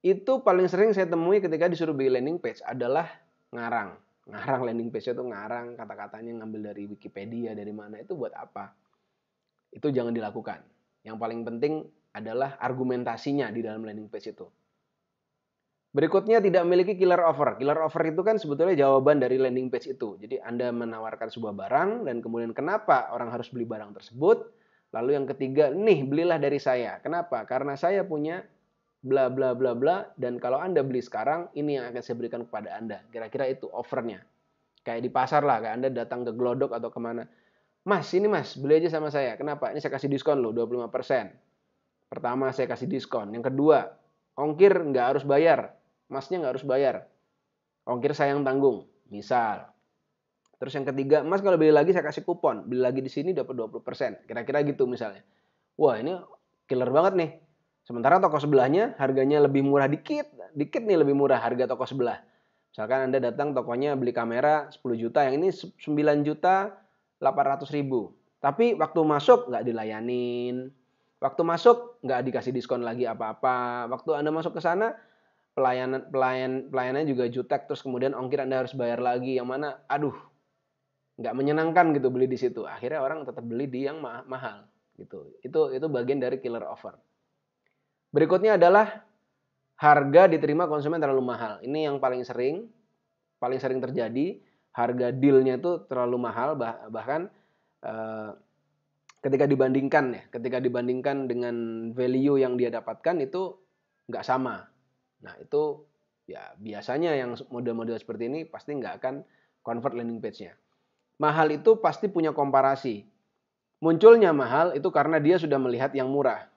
Itu paling sering saya temui ketika disuruh bikin landing page adalah ngarang landing page itu ngarang kata-katanya, ngambil dari Wikipedia, dari mana, itu buat apa? Itu jangan dilakukan. Yang paling penting adalah argumentasinya di dalam landing page itu. Berikutnya tidak memiliki killer offer. Killer offer itu kan sebetulnya jawaban dari landing page itu. Jadi Anda menawarkan sebuah barang dan kemudian kenapa orang harus beli barang tersebut. Lalu yang ketiga, nih belilah dari saya. Kenapa? Karena saya punya bla bla bla bla, dan kalau Anda beli sekarang ini yang akan saya berikan kepada Anda. Kira-kira itu offernya. Kayak di pasar lah, kayak Anda datang ke Glodok atau kemana. Mas, ini mas, beli aja sama saya. Kenapa? Ini saya kasih diskon loh, 25%. Pertama saya kasih diskon. Yang kedua, ongkir nggak harus bayar. Masnya nggak harus bayar. Ongkir saya yang tanggung, misal. Terus yang ketiga, mas kalau beli lagi saya kasih kupon. Beli lagi di sini dapat 20%. Kira-kira gitu misalnya. Wah ini killer banget nih. Sementara toko sebelahnya harganya lebih murah dikit nih lebih murah harga toko sebelah. Misalkan Anda datang tokonya beli kamera 10 juta, yang ini 9 juta 800 ribu. Tapi waktu masuk nggak dilayanin. Waktu masuk nggak dikasih diskon lagi apa-apa. Waktu Anda masuk ke sana pelayanannya juga jutek, terus kemudian ongkir Anda harus bayar lagi. Yang mana aduh nggak menyenangkan gitu beli di situ. Akhirnya orang tetap beli di yang mahal gitu. Itu bagian dari killer offer. Berikutnya adalah harga diterima konsumen terlalu mahal. Ini yang paling sering terjadi. Harga dealnya itu terlalu mahal, bahkan ketika dibandingkan dengan value yang dia dapatkan itu nggak sama. Nah itu ya biasanya yang model-model seperti ini pasti nggak akan convert landing page-nya. Mahal itu pasti punya komparasi. Munculnya mahal itu karena dia sudah melihat yang murah.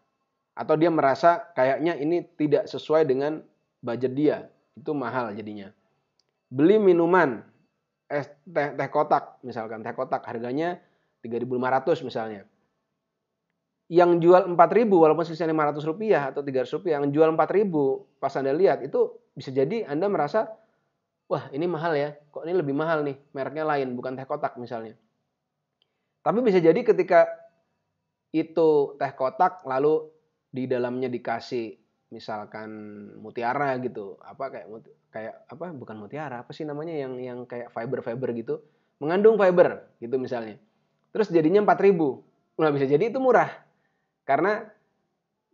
Atau dia merasa kayaknya ini tidak sesuai dengan budget dia. itu mahal jadinya. Beli minuman teh kotak misalkan, teh kotak harganya 3.500 misalnya. Yang jual 4.000 walaupun sisanya 500 rupiah atau 300 rupiah, yang jual 4.000 pas Anda lihat itu bisa jadi Anda merasa, wah ini mahal ya, kok ini lebih mahal nih, mereknya lain, bukan teh kotak misalnya. Tapi bisa jadi ketika itu teh kotak lalu di dalamnya dikasih misalkan mutiara gitu, apa kayak apa, bukan mutiara, apa sih namanya yang kayak fiber gitu, mengandung fiber gitu misalnya. Terus jadinya 4.000. Nah, bisa jadi itu murah karena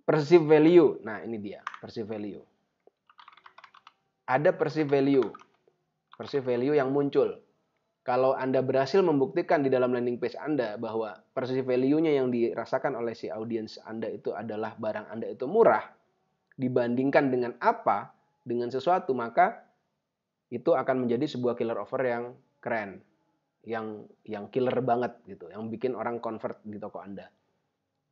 perceived value. Nah, ini dia, perceived value. Ada perceived value yang muncul. Kalau Anda berhasil membuktikan di dalam landing page Anda bahwa perceived value-nya yang dirasakan oleh si audiens Anda itu adalah barang Anda itu murah dibandingkan dengan apa, dengan sesuatu, maka itu akan menjadi sebuah killer offer yang keren, yang killer banget gitu, yang bikin orang convert di toko Anda.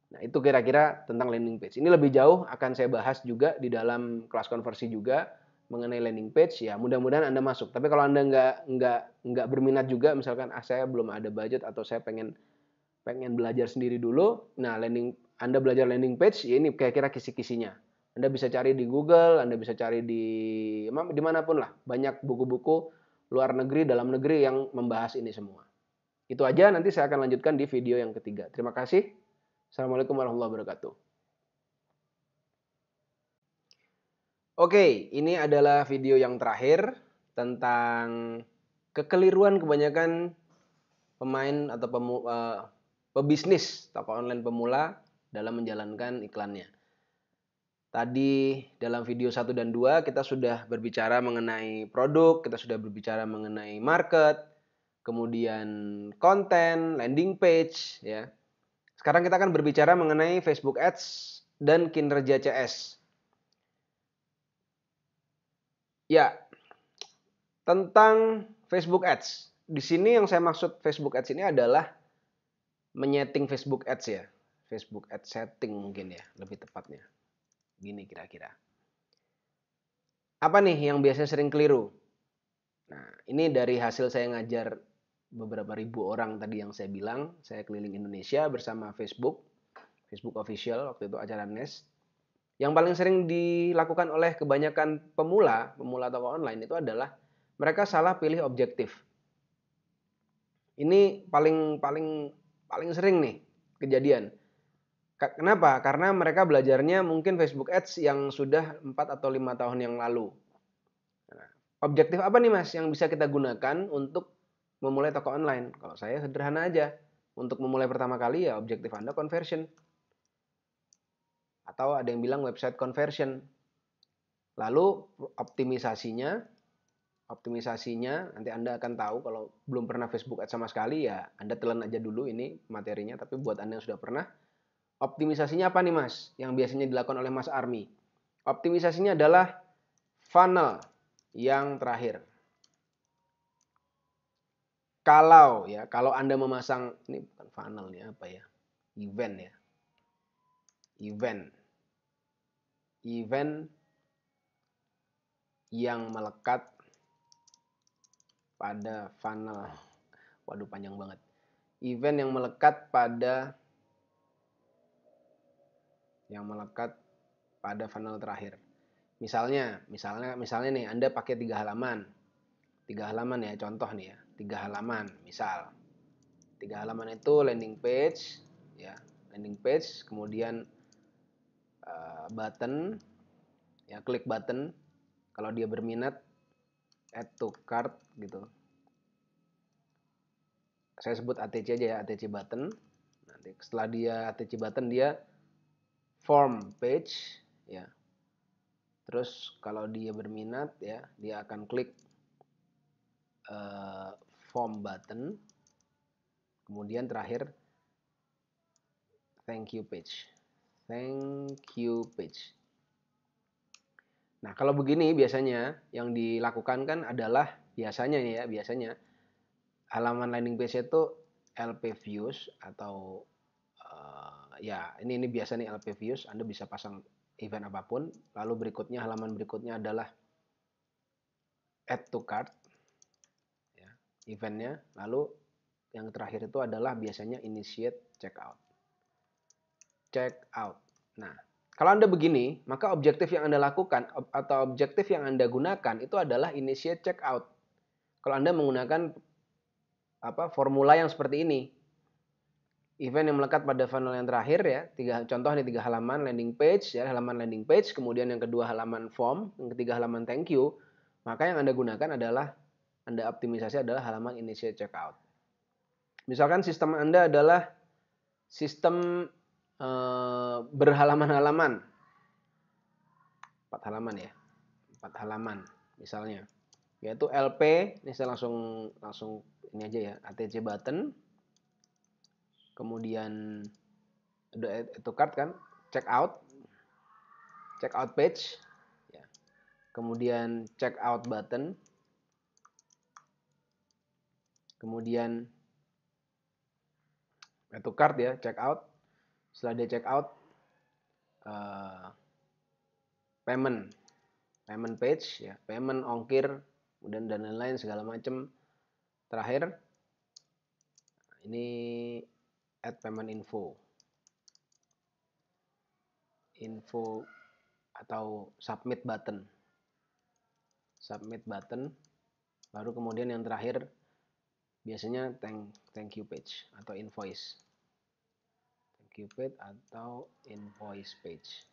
Nah, itu kira-kira tentang landing page. Ini lebih jauh akan saya bahas juga di dalam kelas konversi juga mengenai landing page. Ya, mudah-mudahan Anda masuk. Tapi kalau Anda nggak berminat juga, misalkan saya belum ada budget atau saya pengen belajar sendiri dulu. Nah, Anda belajar landing page, ya ini kira-kira kisi-kisinya. Anda bisa cari di Google, Anda bisa cari dimanapun lah. Banyak buku-buku luar negeri, dalam negeri yang membahas ini semua. Itu aja, nanti saya akan lanjutkan di video yang ketiga. Terima kasih. Assalamualaikum warahmatullahi wabarakatuh. Oke, ini adalah video yang terakhir tentang kekeliruan kebanyakan pemain atau pebisnis toko online pemula dalam menjalankan iklannya. Tadi dalam video 1 dan 2 kita sudah berbicara mengenai produk, kita sudah berbicara mengenai market, kemudian konten, landing page, ya. Sekarang kita akan berbicara mengenai Facebook Ads dan kinerja CS. Ya, tentang Facebook Ads. Di sini yang saya maksud Facebook Ads ini adalah menyeting Facebook Ads ya. Facebook Ads setting mungkin ya, lebih tepatnya. Gini kira-kira. Apa nih yang biasanya sering keliru? Nah, ini dari hasil saya ngajar beberapa ribu orang tadi yang saya bilang, saya keliling Indonesia bersama Facebook Official, waktu itu acara NES. Yang paling sering dilakukan oleh kebanyakan pemula toko online itu adalah mereka salah pilih objektif. Ini paling sering nih kejadian. Kenapa? Karena mereka belajarnya mungkin Facebook Ads yang sudah 4 atau 5 tahun yang lalu. Nah, objektif apa nih Mas yang bisa kita gunakan untuk memulai toko online? Kalau saya sederhana aja. Untuk memulai pertama kali ya objektif Anda conversion. Atau ada yang bilang website conversion. Lalu optimisasinya nanti Anda akan tahu. Kalau belum pernah Facebook Ads sama sekali ya Anda telan aja dulu ini materinya. Tapi buat Anda yang sudah pernah, optimisasinya apa nih Mas? Yang biasanya dilakukan oleh Mas Army. Optimisasinya adalah funnel yang terakhir. Kalau Anda memasang, ini bukan funnel nih, apa ya? Event ya. Event yang melekat pada funnel. Waduh, panjang banget. Event yang melekat pada funnel terakhir. Misalnya nih Anda pakai 3 halaman. 3 halaman ya, contoh nih ya. 3 halaman, misal. 3 halaman itu landing page ya, kemudian button ya, klik button. Kalau dia berminat add to cart gitu. Saya sebut ATC aja ya, ATC button. Nanti setelah dia ATC button dia form page ya. Terus kalau dia berminat ya, dia akan klik form button. Kemudian terakhir thank you page. Nah, kalau begini biasanya yang dilakukan kan adalah biasanya halaman landing page itu LP views atau ya ini biasa nih LP views. Anda bisa pasang event apapun. Lalu halaman berikutnya adalah add to cart, ya, eventnya. Lalu yang terakhir itu adalah biasanya initiate checkout. Checkout. Nah, kalau Anda begini, maka objektif yang Anda lakukan atau objektif yang Anda gunakan itu adalah initiate checkout. Kalau Anda menggunakan formula yang seperti ini. Event yang melekat pada funnel yang terakhir ya, contoh nih 3 halaman landing page ya, halaman landing page, kemudian yang kedua halaman form, yang ketiga halaman thank you, maka yang Anda gunakan adalah Anda optimisasi adalah halaman initiate checkout. Misalkan sistem Anda adalah sistem berhalaman-halaman, 4 halaman ya, 4 halaman misalnya, yaitu LP, ini saya langsung ini aja ya, ATC button. Kemudian ada itu card kan, checkout page, ya. Kemudian checkout button, kemudian itu card ya, checkout. Setelah dia checkout, payment page ya, payment, ongkir, kemudian dan lain-lain segala macam. Terakhir ini add payment info atau submit button, baru kemudian yang terakhir biasanya thank you page atau invoice, page.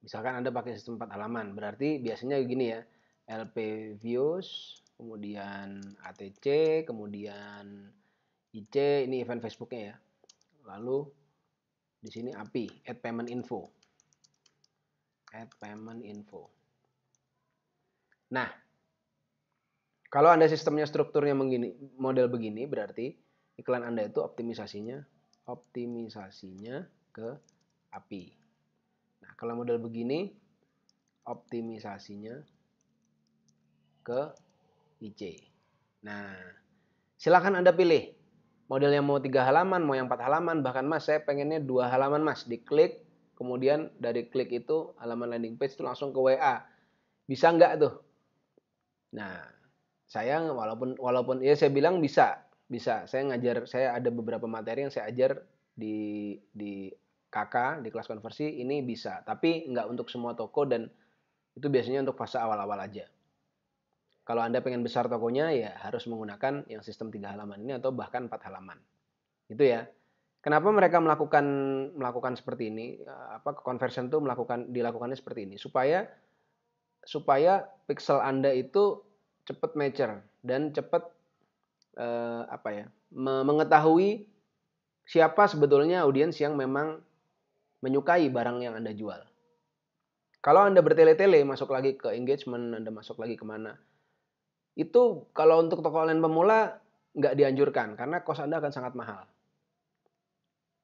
Misalkan Anda pakai sistem 4 halaman, berarti biasanya gini ya, LP views, kemudian ATC, kemudian IC, ini event Facebooknya ya. Lalu di sini API, add payment info. Nah, kalau Anda sistemnya strukturnya model begini, berarti iklan Anda itu optimisasinya ke API. Nah, kalau model begini, optimisasinya ke IC. Nah, silakan Anda pilih. Model yang mau 3 halaman, mau yang 4 halaman, bahkan Mas saya pengennya 2 halaman Mas, diklik, kemudian dari klik itu halaman landing page itu langsung ke WA. Bisa nggak tuh? Nah, saya walaupun ya saya bilang bisa. Saya ada beberapa materi yang saya ajar di KK, di kelas konversi, ini bisa. Tapi nggak untuk semua toko dan itu biasanya untuk fase awal-awal aja. Kalau Anda pengen besar tokonya ya harus menggunakan yang sistem 3 halaman ini atau bahkan 4 halaman. Itu ya. Kenapa mereka melakukan seperti ini? Conversion itu dilakukannya seperti ini supaya pixel Anda itu cepat mature dan cepat mengetahui siapa sebetulnya audiens yang memang menyukai barang yang Anda jual. Kalau Anda bertele-tele masuk lagi ke engagement, Anda masuk lagi kemana, itu kalau untuk toko online pemula nggak dianjurkan karena cost Anda akan sangat mahal.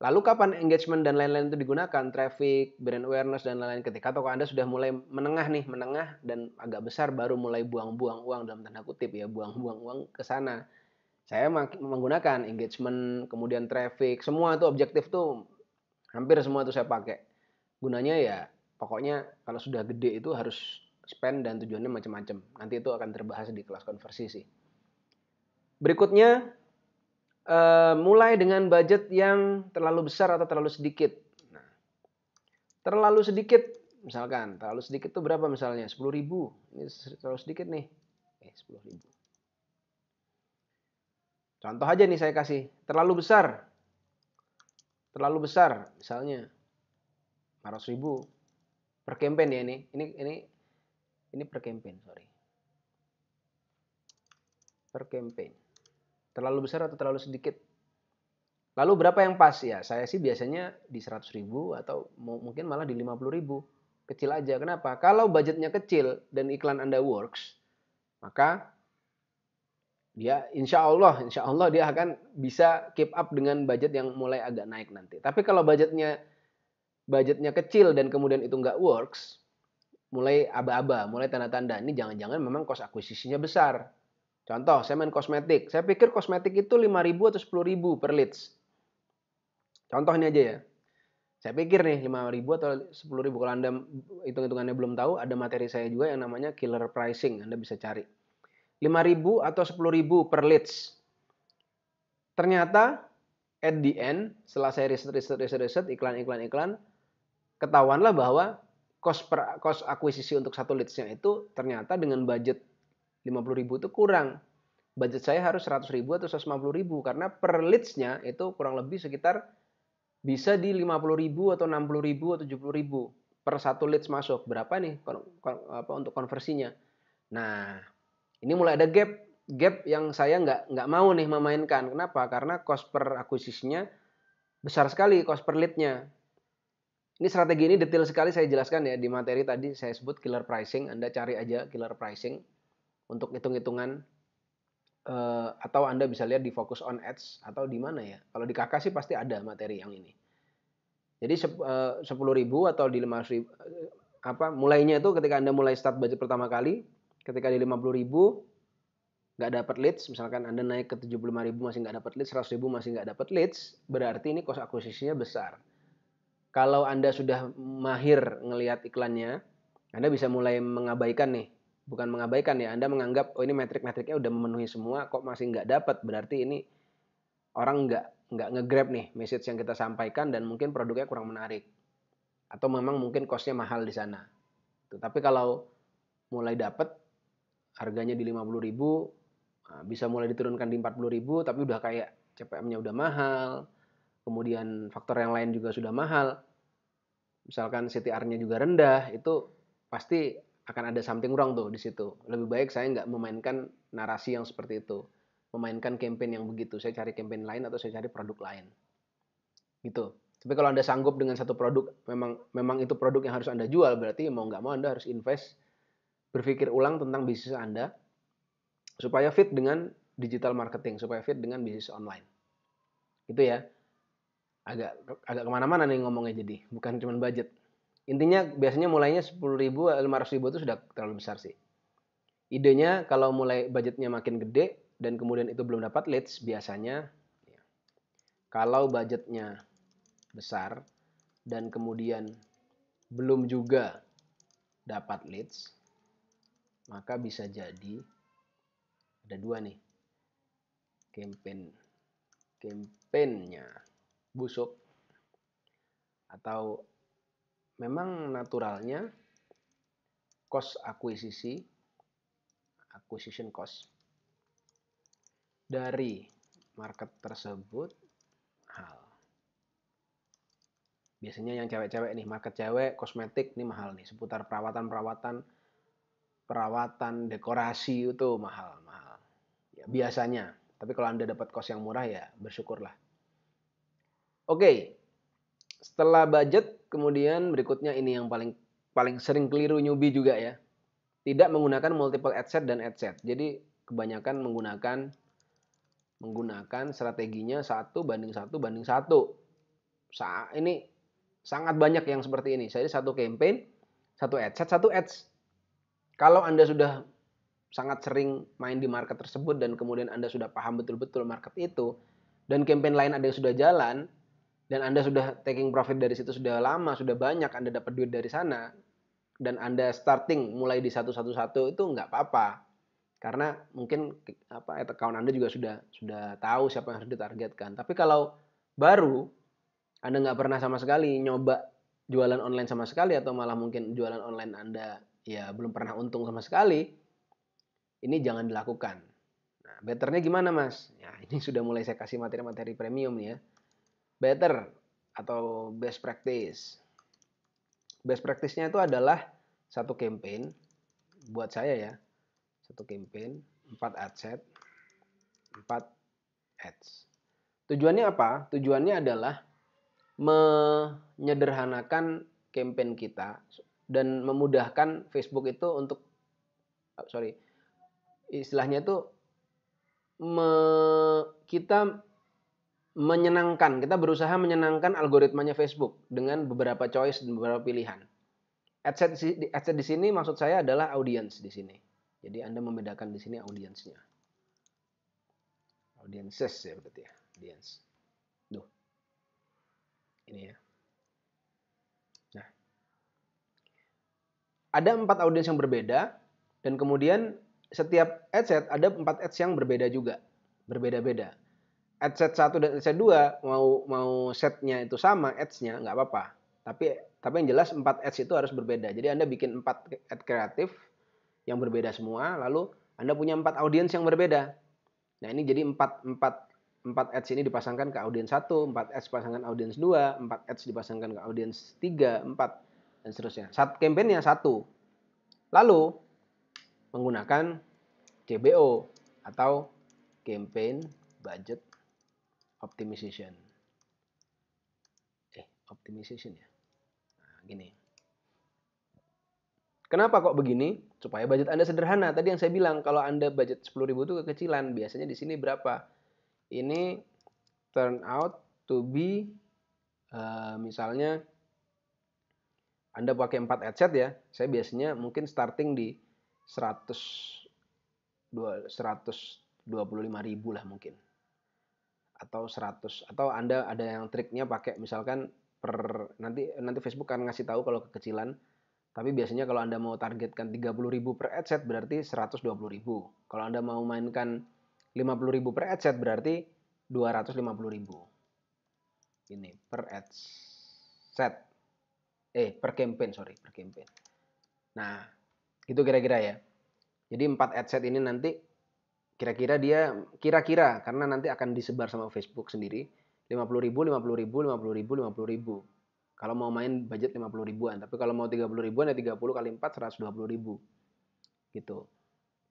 Lalu kapan engagement dan lain-lain itu digunakan, traffic, brand awareness dan lain-lain, ketika toko Anda sudah mulai menengah dan agak besar, baru mulai buang-buang uang dalam tanda kutip ya, buang-buang uang ke sana. Saya menggunakan engagement, kemudian traffic, semua itu objektif tuh hampir semua itu saya pakai. Gunanya ya pokoknya kalau sudah gede itu harus spend dan tujuannya macam-macam. Nanti itu akan terbahas di kelas konversi sih. Berikutnya, mulai dengan budget yang terlalu besar atau terlalu sedikit. Nah, terlalu sedikit, misalkan, terlalu sedikit itu berapa misalnya? 10.000. Ini terlalu sedikit nih. 10.000. Contoh aja nih saya kasih, terlalu besar, misalnya 500.000 per campaign ya ini per campaign, per campaign. Terlalu besar atau terlalu sedikit? Lalu berapa yang pas ya? Saya sih biasanya di 100.000 atau mungkin malah di 50.000. Kecil aja. Kenapa? Kalau budgetnya kecil dan iklan Anda works, maka dia insya Allah dia akan bisa keep up dengan budget yang mulai agak naik nanti. Tapi kalau budgetnya kecil dan kemudian itu nggak works, mulai aba-aba, mulai tanda-tanda, ini jangan-jangan memang cost akuisisinya besar. Contoh, saya main kosmetik. Saya pikir kosmetik itu 5.000 atau 10.000 per leads. Contoh ini aja ya. Saya pikir nih 5.000 atau 10.000. Kalau Anda hitung-hitungannya belum tahu, ada materi saya juga yang namanya killer pricing. Anda bisa cari. 5.000 atau 10.000 per leads. Ternyata at the end, setelah saya riset iklan, ketahuanlah bahwa cost akuisisi untuk satu leads-nya itu ternyata dengan budget 50.000 itu kurang. Budget saya harus 100.000 atau 150.000 karena per leads-nya itu kurang lebih sekitar bisa di 50.000 atau 60.000 atau 70.000 per satu leads masuk. Berapa nih untuk konversinya? Nah, ini mulai ada gap yang saya nggak mau nih memainkan. Kenapa? Karena cost per akuisisinya besar sekali, cost per lead-nya. Ini strategi ini detail sekali saya jelaskan ya di materi tadi saya sebut killer pricing. Anda cari aja killer pricing untuk hitung-hitungan atau Anda bisa lihat di Focus on Ads atau di mana ya. Kalau di KK sih pasti ada materi yang ini. Jadi 10.000 atau di 500.000 mulainya itu ketika Anda mulai start budget pertama kali, ketika di 50.000 nggak dapat leads, misalkan Anda naik ke 75.000 masih nggak dapat leads, 100.000 masih nggak dapat leads, berarti ini cost akuisisinya besar. Kalau Anda sudah mahir ngelihat iklannya, Anda bisa mulai mengabaikan nih. Bukan mengabaikan ya, Anda menganggap oh ini metrik-metriknya udah memenuhi semua, kok masih nggak dapat, berarti ini orang nggak nge-grab nih message yang kita sampaikan dan mungkin produknya kurang menarik. Atau memang mungkin cost-nya mahal di sana. Tapi kalau mulai dapat harganya di 50.000, bisa mulai diturunkan di 40.000, tapi udah kayak CPM-nya udah mahal, kemudian faktor yang lain juga sudah mahal, misalkan CTR-nya juga rendah, itu pasti akan ada something wrong tuh di situ. Lebih baik saya nggak memainkan narasi yang seperti itu, memainkan campaign yang begitu. Saya cari campaign lain atau saya cari produk lain, gitu. Tapi kalau Anda sanggup dengan satu produk, memang itu produk yang harus Anda jual, berarti mau nggak mau Anda harus invest, berpikir ulang tentang bisnis Anda, supaya fit dengan digital marketing, supaya fit dengan bisnis online. Gitu ya. Agak kemana-mana nih ngomongnya jadi, bukan cuma budget. Intinya biasanya mulainya 10.000, 500.000 itu sudah terlalu besar sih. Idenya kalau mulai budgetnya makin gede dan kemudian itu belum dapat leads, biasanya kalau budgetnya besar dan kemudian belum juga dapat leads, maka bisa jadi ada dua nih, campaignnya busuk atau memang naturalnya cost acquisition cost dari market tersebut mahal. Biasanya yang cewek-cewek nih, market cewek, kosmetik nih mahal nih, seputar perawatan, dekorasi itu mahal. Ya, biasanya. Tapi kalau Anda dapat cost yang murah ya bersyukurlah. Oke. Setelah budget, kemudian berikutnya ini yang paling sering keliru newbie juga ya. Tidak menggunakan multiple ad set dan ad set. Jadi kebanyakan menggunakan strateginya 1:1:1. Ini sangat banyak yang seperti ini. Jadi satu campaign, satu ad set, satu ads. Kalau Anda sudah sangat sering main di market tersebut dan kemudian Anda sudah paham betul-betul market itu dan campaign lain ada yang sudah jalan dan Anda sudah taking profit dari situ sudah lama, sudah banyak Anda dapat duit dari sana dan Anda starting mulai di satu-satu itu nggak apa-apa. Karena mungkin account Anda juga sudah tahu siapa yang harus ditargetkan. Tapi kalau baru Anda nggak pernah sama sekali nyoba jualan online sama sekali atau malah mungkin jualan online Anda ya belum pernah untung sama sekali, ini jangan dilakukan. Nah, betternya gimana Mas? Ya, ini sudah mulai saya kasih materi-materi premium nih ya. Better atau best practice. Best practice-nya itu adalah satu campaign, buat saya ya, satu campaign, 4 ad set, 4 ads. Tujuannya apa? Tujuannya adalah menyederhanakan campaign kita dan memudahkan Facebook itu untuk, istilahnya itu kita kita berusaha menyenangkan algoritmanya Facebook dengan beberapa choice dan beberapa pilihan. Adset di sini maksud saya adalah audience di sini. Jadi Anda membedakan di sini audiensnya. Audiences ya berarti ya, audience. Duh. Ini ya. ada 4 audiens yang berbeda, dan kemudian setiap ad set ada 4 ads yang berbeda juga, berbeda-beda. Ad set 1 dan ad set 2 mau setnya itu sama ads-nya nggak apa-apa. Tapi yang jelas 4 ads itu harus berbeda. Jadi Anda bikin 4 ad kreatif yang berbeda semua, lalu Anda punya 4 audiens yang berbeda. Nah, ini jadi 4 ads ini dipasangkan ke audiens 1, 4 ads dipasangkan audiens 2, 4 ads dipasangkan ke audiens 3, 4 dan seterusnya. Campaign-nya 1. Lalu menggunakan CBO atau campaign budget optimization. Optimization ya. Nah, gini. Kenapa kok begini? Supaya budget Anda sederhana. Tadi yang saya bilang, kalau Anda budget 10.000 itu kekecilan. Biasanya di sini berapa? Ini turn out to be, misalnya Anda pakai 4 adset ya. Saya biasanya mungkin starting di 125.000 lah mungkin. Atau 100. Atau Anda ada yang triknya pakai misalkan nanti Facebook akan ngasih tahu kalau kekecilan. Tapi biasanya kalau Anda mau targetkan 30.000 per adset berarti 120.000. Kalau Anda mau mainkan 50.000 per adset berarti 250.000. Ini per adset. Per campaign. Nah, itu kira-kira ya. Jadi 4 adset ini nanti kira-kira karena nanti akan disebar sama Facebook sendiri 50.000, 50.000, 50.000, 50.000. Kalau mau main budget 50 ribuan, tapi kalau mau 30 ribuan ya 30 kali 4 120 ribu. Gitu.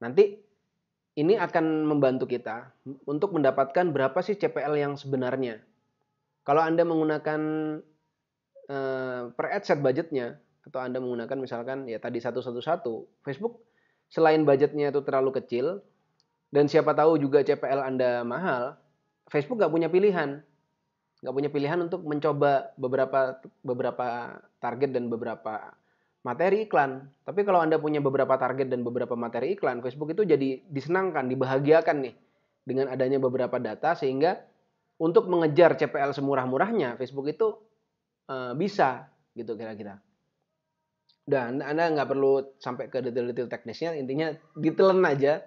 Nanti ini akan membantu kita untuk mendapatkan berapa sih CPL yang sebenarnya. Kalau Anda menggunakan per adset budgetnya, atau Anda menggunakan misalkan ya tadi 111, Facebook selain budgetnya itu terlalu kecil, dan siapa tahu juga CPL Anda mahal, Facebook nggak punya pilihan. Untuk mencoba beberapa target dan beberapa materi iklan. Tapi kalau Anda punya beberapa target dan beberapa materi iklan, Facebook itu jadi disenangkan, dibahagiakan nih dengan adanya beberapa data, sehingga untuk mengejar CPL semurah-murahnya Facebook itu bisa gitu kira-kira. Dan Anda nggak perlu sampai ke detail-detail teknisnya, intinya ditelan aja.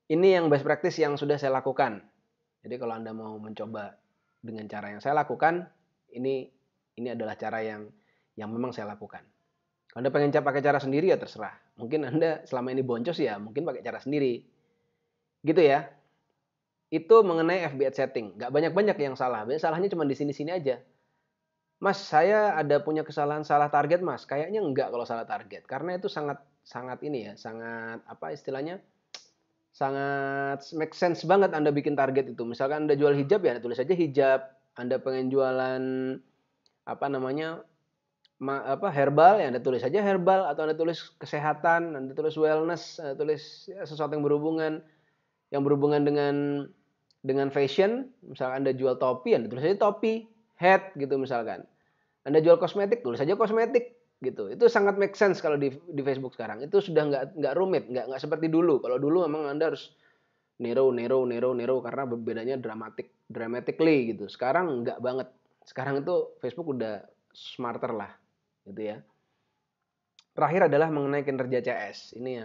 Ini yang best practice yang sudah saya lakukan. Jadi kalau Anda mau mencoba dengan cara yang saya lakukan, ini adalah cara yang memang saya lakukan. Kalau Anda pengen pakai cara sendiri ya terserah. Mungkin Anda selama ini boncos ya, mungkin pakai cara sendiri. Gitu ya. Itu mengenai FB ad setting. Nggak banyak-banyak yang salah. Salahnya cuma di sini-sini aja. Mas, saya ada punya kesalahan salah target, Mas. Kayaknya enggak kalau salah target. Karena itu sangat ini ya, sangat apa istilahnya? Sangat make sense banget Anda bikin target itu. Misalkan Anda jual hijab ya, Anda tulis aja hijab. Anda pengen jualan herbal ya, Anda tulis aja herbal, atau Anda tulis kesehatan, Anda tulis wellness, Anda tulis ya, sesuatu yang berhubungan dengan fashion. Misalkan Anda jual topi, Anda tulis aja topi, hat gitu misalkan. Anda jual kosmetik, tulis aja kosmetik gitu. Itu sangat make sense kalau di Facebook sekarang. Itu sudah nggak rumit, nggak seperti dulu. Kalau dulu memang Anda harus narrow karena bedanya dramatically gitu. Sekarang nggak banget. Sekarang itu Facebook udah smarter lah gitu ya. Terakhir adalah mengenai kinerja CS. Ini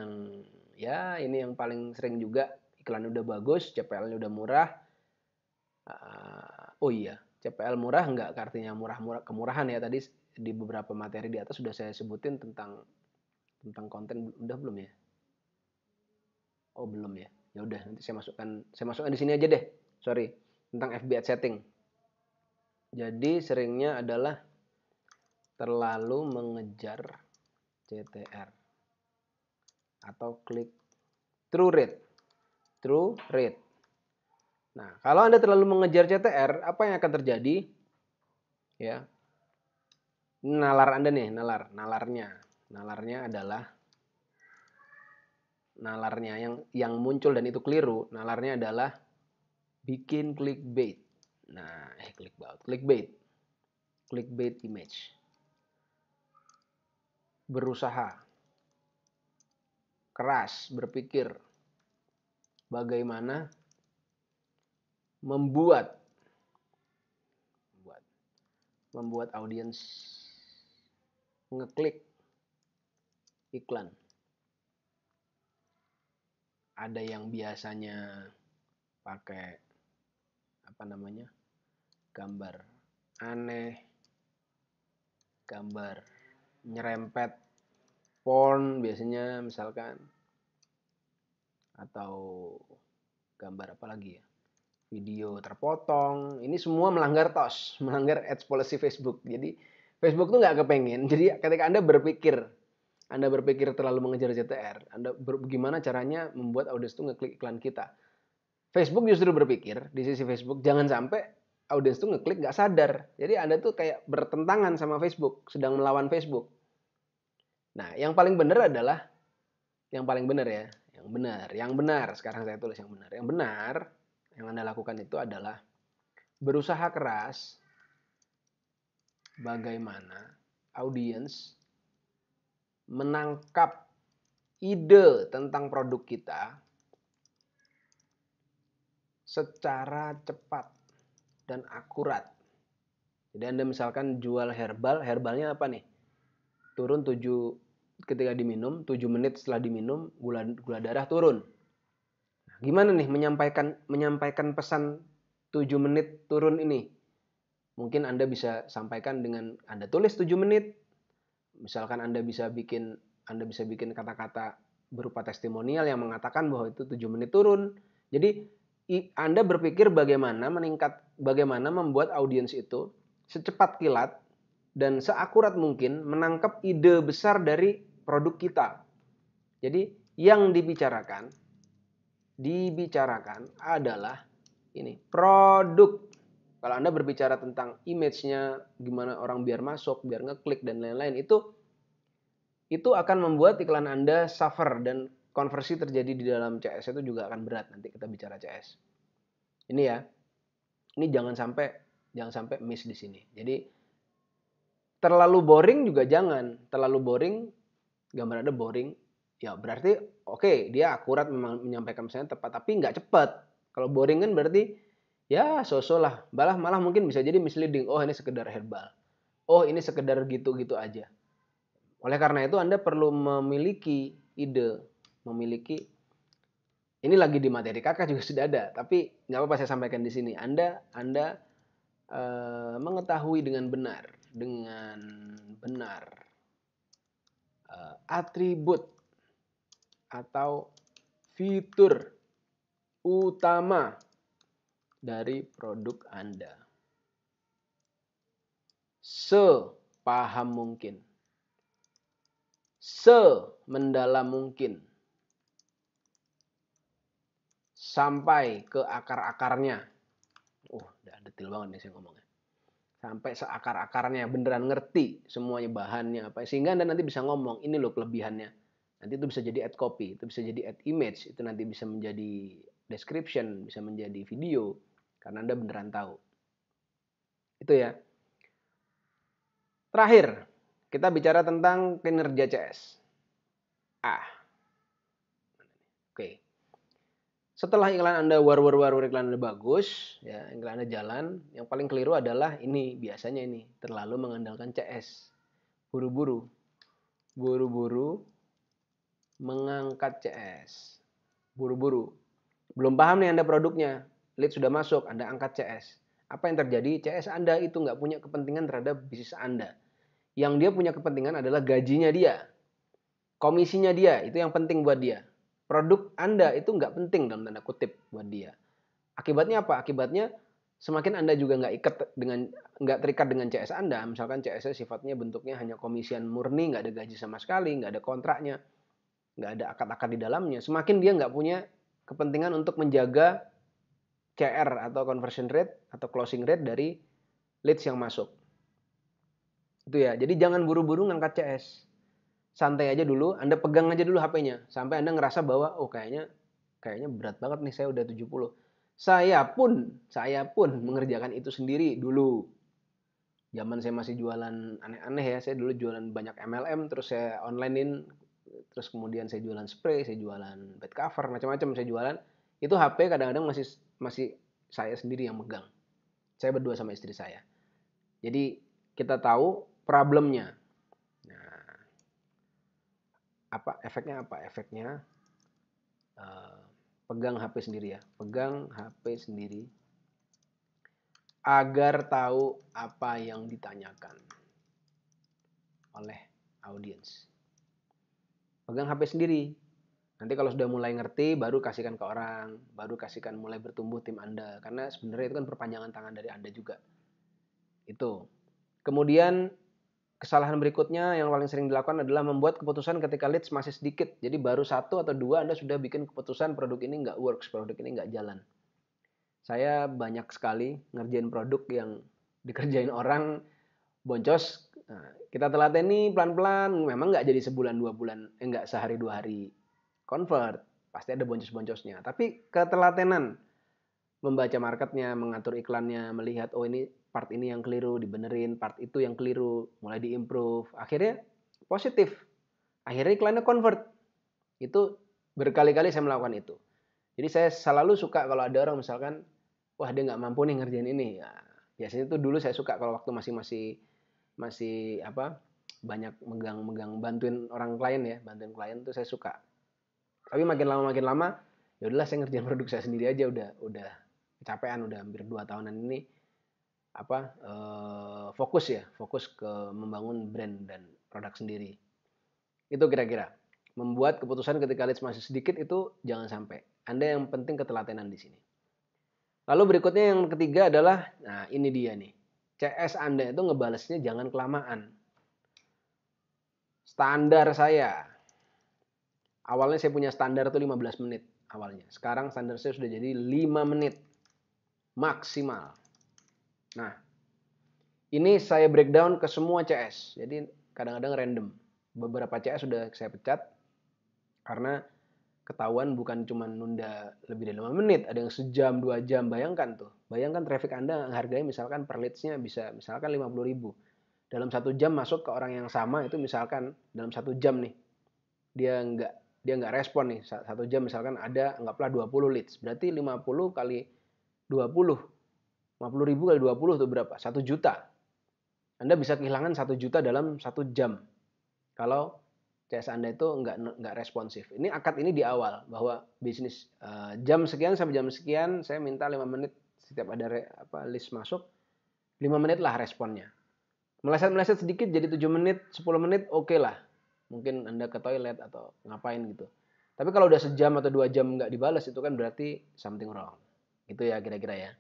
yang paling sering juga. Iklannya udah bagus, CPL-nya udah murah. Oh iya, CPL murah nggak artinya murah kemurahan ya. Tadi di beberapa materi di atas sudah saya sebutin tentang konten. Udah belum ya? Oh belum ya. Ya udah, nanti saya masukkan di sini aja deh. Sorry, tentang FB ad setting. Jadi seringnya adalah terlalu mengejar CTR atau click through rate. Nah, kalau Anda terlalu mengejar CTR, apa yang akan terjadi? Ya. Nalar Anda nih, nalarnya adalah yang muncul dan itu keliru. Nalarnya adalah bikin clickbait. Nah, clickbait image. Berusaha keras berpikir bagaimana membuat audiens ngeklik iklan. Ada yang biasanya pakai gambar aneh, gambar nyerempet porn biasanya misalkan, atau gambar apa lagi ya, video terpotong. Ini semua melanggar TOS, melanggar ads policy Facebook. Jadi Facebook tuh nggak kepengen. Jadi ketika Anda berpikir terlalu mengejar CTR, bagaimana caranya membuat audiens itu ngeklik iklan kita. Facebook justru berpikir, di sisi Facebook, jangan sampai audiens itu ngeklik nggak sadar. Jadi Anda tuh kayak bertentangan sama Facebook, sedang melawan Facebook. Nah, yang paling benar adalah, yang benar. Sekarang saya tulis yang benar. Yang benar, yang Anda lakukan itu adalah berusaha keras bagaimana audiens menangkap ide tentang produk kita secara cepat dan akurat. Jadi Anda misalkan jual herbal, herbalnya apa nih? Turun 7 ketika diminum, 7 menit setelah diminum gula darah turun. Nah, gimana nih menyampaikan pesan 7 menit turun ini? Mungkin Anda bisa sampaikan dengan Anda tulis 7 menit. Misalkan Anda bisa bikin kata-kata berupa testimonial yang mengatakan bahwa itu 7 menit turun. Jadi Anda berpikir bagaimana membuat audiens itu secepat kilat dan seakurat mungkin menangkap ide besar dari produk kita. Jadi yang dibicarakan adalah ini, produk. Kalau Anda berbicara tentang image-nya, gimana orang biar masuk, biar ngeklik dan lain-lain, itu akan membuat iklan Anda suffer dan konversi terjadi di dalam CS itu juga akan berat. Nanti kita bicara CS. Ini ya. Ini jangan sampai miss di sini. Jadi terlalu boring juga jangan. Terlalu boring, gambar Anda boring, ya berarti oke, dia akurat memang menyampaikan pesannya tepat, tapi nggak cepat. Kalau boring kan berarti ya so-so lah. Malah mungkin bisa jadi misleading. Oh, ini sekedar herbal. Oh, ini sekedar gitu-gitu aja. Oleh karena itu Anda perlu memiliki ide, ini lagi di materi kakak juga sudah ada, tapi nggak apa-apa saya sampaikan di sini. Anda mengetahui dengan benar atribut atau fitur utama dari produk Anda sepaham mungkin, semendalam mungkin, sampai ke akar-akarnya. Udah detail banget nih saya ngomongnya. Sampai seakar-akarnya, beneran ngerti semuanya bahannya apa. Sehingga Anda nanti bisa ngomong, ini loh kelebihannya. Nanti itu bisa jadi ad copy, itu bisa jadi ad image, itu nanti bisa menjadi description, bisa menjadi video. Karena Anda beneran tahu. Itu ya. Terakhir, kita bicara tentang kinerja CS. Oke. Setelah iklan Anda iklan Anda bagus, ya, iklan Anda jalan, yang paling keliru adalah ini, biasanya ini, terlalu mengandalkan CS. Buru-buru mengangkat CS. Buru-buru. Belum paham nih Anda produknya, lead sudah masuk, Anda angkat CS. Apa yang terjadi? CS Anda itu nggak punya kepentingan terhadap bisnis Anda. Yang dia punya kepentingan adalah gajinya dia, komisinya dia, itu yang penting buat dia. Produk Anda itu nggak penting dalam tanda kutip buat dia. Akibatnya apa? Akibatnya semakin Anda juga nggak terikat dengan CS Anda. Misalkan CS sifatnya bentuknya hanya komisian murni, nggak ada gaji sama sekali, nggak ada kontraknya, nggak ada akad-akad di dalamnya. Semakin dia nggak punya kepentingan untuk menjaga CR atau conversion rate atau closing rate dari leads yang masuk. Itu ya. Jadi jangan buru-buru ngangkat CS. Santai aja dulu, Anda pegang aja dulu HP-nya sampai Anda ngerasa bahwa kayaknya berat banget nih, saya udah 70. Saya pun mengerjakan itu sendiri dulu. Zaman saya masih jualan aneh-aneh ya, saya dulu jualan banyak MLM, terus saya onlinein, terus kemudian saya jualan spray, saya jualan bed cover, macam-macam saya jualan. Itu HP kadang-kadang masih saya sendiri yang megang. Saya berdua sama istri saya. Jadi kita tahu problemnya. Efeknya apa? Efeknya pegang HP sendiri ya. Pegang HP sendiri agar tahu apa yang ditanyakan oleh audiens. Pegang HP sendiri. Nanti kalau sudah mulai ngerti, baru kasihkan ke orang, baru kasihkan mulai bertumbuh tim Anda. Karena sebenarnya itu kan perpanjangan tangan dari Anda juga. Itu. Kemudian kesalahan berikutnya yang paling sering dilakukan adalah membuat keputusan ketika leads masih sedikit. Jadi baru 1 atau 2 Anda sudah bikin keputusan produk ini nggak works, produk ini nggak jalan. Saya banyak sekali ngerjain produk yang dikerjain orang boncos. Nah, kita telateni pelan-pelan, memang nggak jadi sebulan 2 bulan, nggak sehari 2 hari convert. Pasti ada boncos-boncosnya. Tapi ketelatenan membaca marketnya, mengatur iklannya, melihat ini part ini yang keliru, dibenerin, part itu yang keliru, mulai diimprove. Akhirnya positif. Akhirnya iklannya convert. Itu berkali-kali saya melakukan itu. Jadi saya selalu suka kalau ada orang misalkan, wah dia nggak mampu nih ngerjain ini. Ya, biasanya itu dulu saya suka kalau waktu masih banyak megang bantuin orang klien ya, bantuin klien tuh saya suka. Tapi makin lama ya udahlah saya ngerjain produk saya sendiri aja, udah kecapean, udah hampir 2 tahunan ini fokus ke membangun brand dan produk sendiri. Itu kira-kira. Membuat keputusan ketika leads masih sedikit itu jangan sampai. Anda yang penting ketelatenan di sini. Lalu berikutnya yang ketiga adalah, nah ini dia nih. CS Anda itu ngebalesnya jangan kelamaan. Standar saya. Awalnya saya punya standar itu 15 menit awalnya. Sekarang standar saya sudah jadi 5 menit. Maksimal. Nah, ini saya breakdown ke semua CS. Jadi kadang-kadang random. Beberapa CS sudah saya pecat karena ketahuan bukan cuma nunda lebih dari 5 menit, ada yang sejam, 2 jam. Bayangkan tuh. Bayangkan traffic Anda harganya misalkan per leads-nya bisa misalkan 50.000. Dalam 1 jam masuk ke orang yang sama itu misalkan dalam 1 jam nih. Dia nggak respon nih. 1 jam misalkan ada anggaplah 20 leads. Berarti 50 kali 20. 50.000 kali 20 itu berapa? 1 juta. Anda bisa kehilangan 1 juta dalam 1 jam. Kalau CS Anda itu nggak responsif. Ini akad ini di awal bahwa bisnis jam sekian sampai jam sekian saya minta 5 menit setiap ada list masuk. 5 menit lah responnya. Meleset-meleset sedikit jadi 7 menit, 10 menit oke lah. Mungkin Anda ke toilet atau ngapain gitu. Tapi kalau udah sejam atau 2 jam nggak dibalas itu kan berarti something wrong. Itu ya kira-kira ya.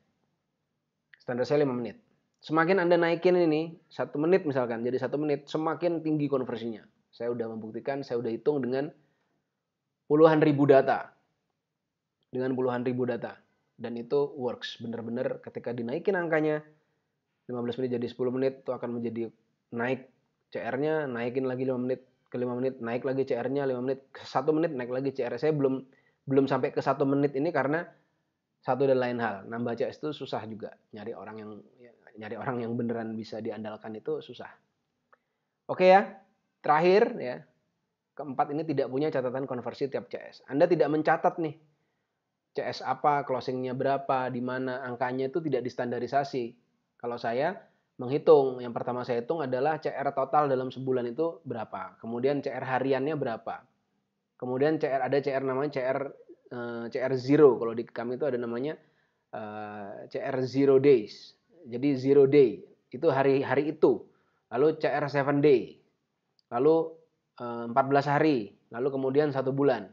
Standar saya 5 menit. Semakin Anda naikin ini 1 menit misalkan jadi 1 menit, semakin tinggi konversinya. Saya udah membuktikan, saya udah hitung dengan puluhan ribu data. Dengan puluhan ribu data. Dan itu works. Benar-benar ketika dinaikin angkanya, 15 menit jadi 10 menit, itu akan menjadi naik CR-nya, naikin lagi 5 menit ke 5 menit, naik lagi CR-nya 5 menit, ke 1 menit naik lagi CR. Saya belum sampai ke 1 menit ini karena satu dan lain hal. Nambah CS itu susah juga. Nyari orang yang beneran bisa diandalkan itu susah. Oke ya. Terakhir ya. Keempat ini tidak punya catatan konversi tiap CS. Anda tidak mencatat nih. CS apa, closingnya berapa, di mana angkanya itu tidak distandarisasi. Kalau saya menghitung, yang pertama saya hitung adalah CR total dalam sebulan itu berapa. Kemudian CR hariannya berapa. Kemudian ada CR namanya CR zero. Kalau di kami itu ada namanya CR zero days. Jadi zero day itu hari itu. Lalu CR 7 day. Lalu 14 hari. Lalu kemudian 1 bulan.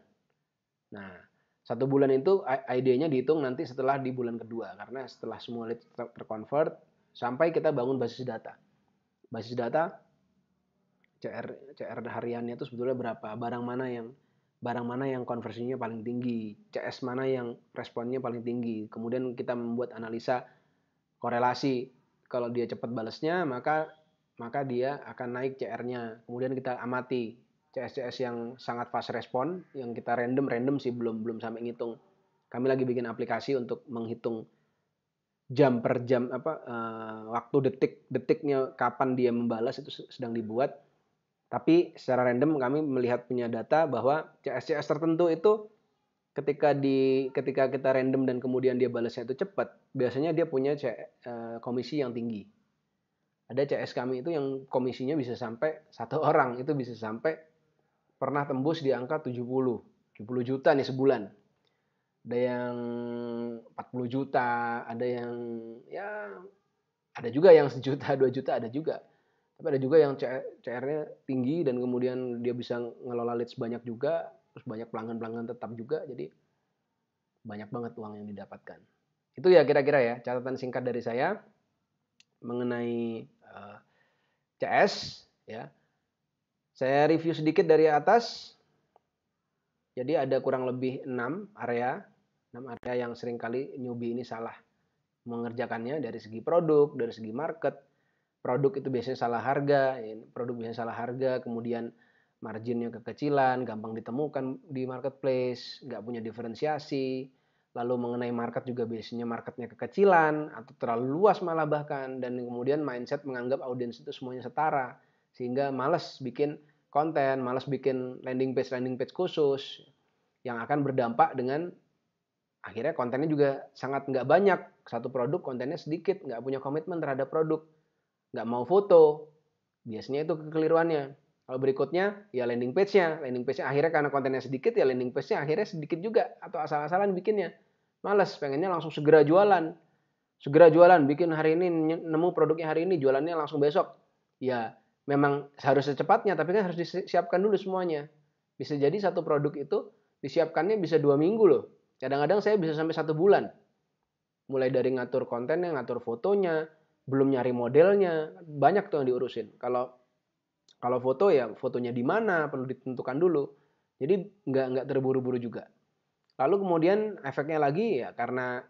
Nah, 1 bulan itu ID-nya dihitung nanti setelah di bulan kedua. Karena setelah semua lead terconvert sampai kita bangun basis data. Basis data CR hariannya itu sebetulnya berapa, barang mana yang konversinya paling tinggi, CS mana yang responnya paling tinggi. Kemudian kita membuat analisa korelasi. Kalau dia cepat balasnya, maka dia akan naik CR-nya. Kemudian kita amati CS yang sangat fast respon, yang kita random sih belum sampai ngitung. Kami lagi bikin aplikasi untuk menghitung jam per jam waktu detiknya kapan dia membalas itu sedang dibuat. Tapi secara random kami melihat punya data bahwa CS tertentu itu ketika kita random dan kemudian dia balasnya itu cepat, biasanya dia punya komisi yang tinggi. Ada CS kami itu yang komisinya bisa sampai 1 orang itu bisa sampai pernah tembus di angka 70 juta nih sebulan. Ada yang 40 juta, ada yang ya ada juga yang 1 juta, 2 juta ada juga. Tapi ada juga yang CR-nya tinggi dan kemudian dia bisa ngelola leads banyak juga, terus banyak pelanggan-pelanggan tetap juga, jadi banyak banget uang yang didapatkan. Itu ya kira-kira ya catatan singkat dari saya mengenai CS ya. Saya review sedikit dari atas. Jadi ada kurang lebih 6 area yang seringkali newbie ini salah mengerjakannya dari segi produk, dari segi market. Produk itu biasanya salah harga, kemudian marginnya kekecilan, gampang ditemukan di marketplace, nggak punya diferensiasi. Lalu mengenai market juga biasanya marketnya kekecilan atau terlalu luas malah bahkan, dan kemudian mindset menganggap audiens itu semuanya setara, sehingga malas bikin konten, malas bikin landing page khusus yang akan berdampak dengan akhirnya kontennya juga sangat nggak banyak, satu produk kontennya sedikit, nggak punya komitmen terhadap produk, nggak mau foto, biasanya itu kekeliruannya. Kalau berikutnya ya landing page-nya akhirnya karena kontennya sedikit ya landing page-nya akhirnya sedikit juga atau asal-asalan bikinnya, males, pengennya langsung segera jualan, bikin hari ini, nemu produknya hari ini, jualannya langsung besok. Ya memang harus secepatnya, tapi kan harus disiapkan dulu semuanya. Bisa jadi satu produk itu disiapkannya bisa 2 minggu loh. Kadang-kadang saya bisa sampai 1 bulan. Mulai dari ngatur kontennya, ngatur fotonya, belum nyari modelnya, banyak tuh yang diurusin. Kalau foto ya fotonya di mana perlu ditentukan dulu. Jadi nggak terburu-buru juga. Lalu kemudian efeknya lagi ya karena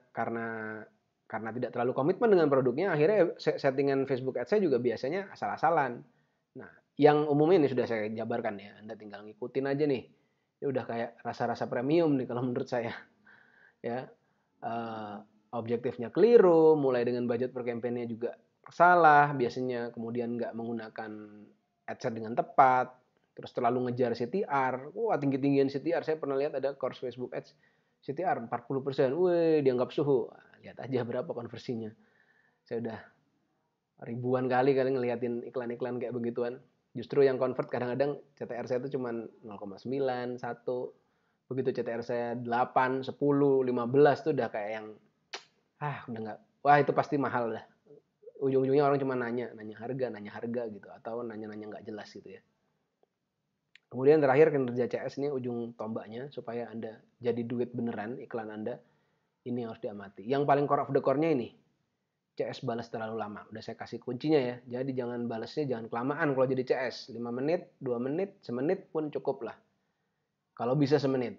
tidak terlalu komitmen dengan produknya, akhirnya settingan Facebook Ads saya juga biasanya asal-asalan. Nah, yang umumnya ini sudah saya jabarkan ya, Anda tinggal ngikutin aja nih. Ini udah kayak rasa-rasa premium nih kalau menurut saya. Ya, objektifnya keliru, mulai dengan budget per campaign-nya juga salah, biasanya kemudian nggak menggunakan AdSense dengan tepat, terus terlalu ngejar CTR. Wah, tinggi-tinggian CTR. Saya pernah lihat ada course Facebook Ads CTR 40%. Wih, dianggap suhu. Lihat aja berapa konversinya. Saya udah ribuan kali ngeliatin iklan-iklan kayak begituan. Justru yang convert kadang-kadang CTR saya itu cuma 0,9, 1. Begitu CTR saya 8, 10, 15 tuh udah kayak yang udah nggak. Wah, itu pasti mahal dah. Ujung-ujungnya orang cuma nanya harga gitu, atau nanya-nanya nggak jelas gitu ya. Kemudian terakhir kinerja CS ini ujung tombaknya supaya Anda jadi duit beneran iklan Anda. Ini yang harus diamati. Yang paling core of the core-nya ini, CS balas terlalu lama. Udah saya kasih kuncinya ya. Jadi jangan balasnya jangan kelamaan kalau jadi CS. 5 menit, 2 menit, semenit pun cukup lah. Kalau bisa semenit.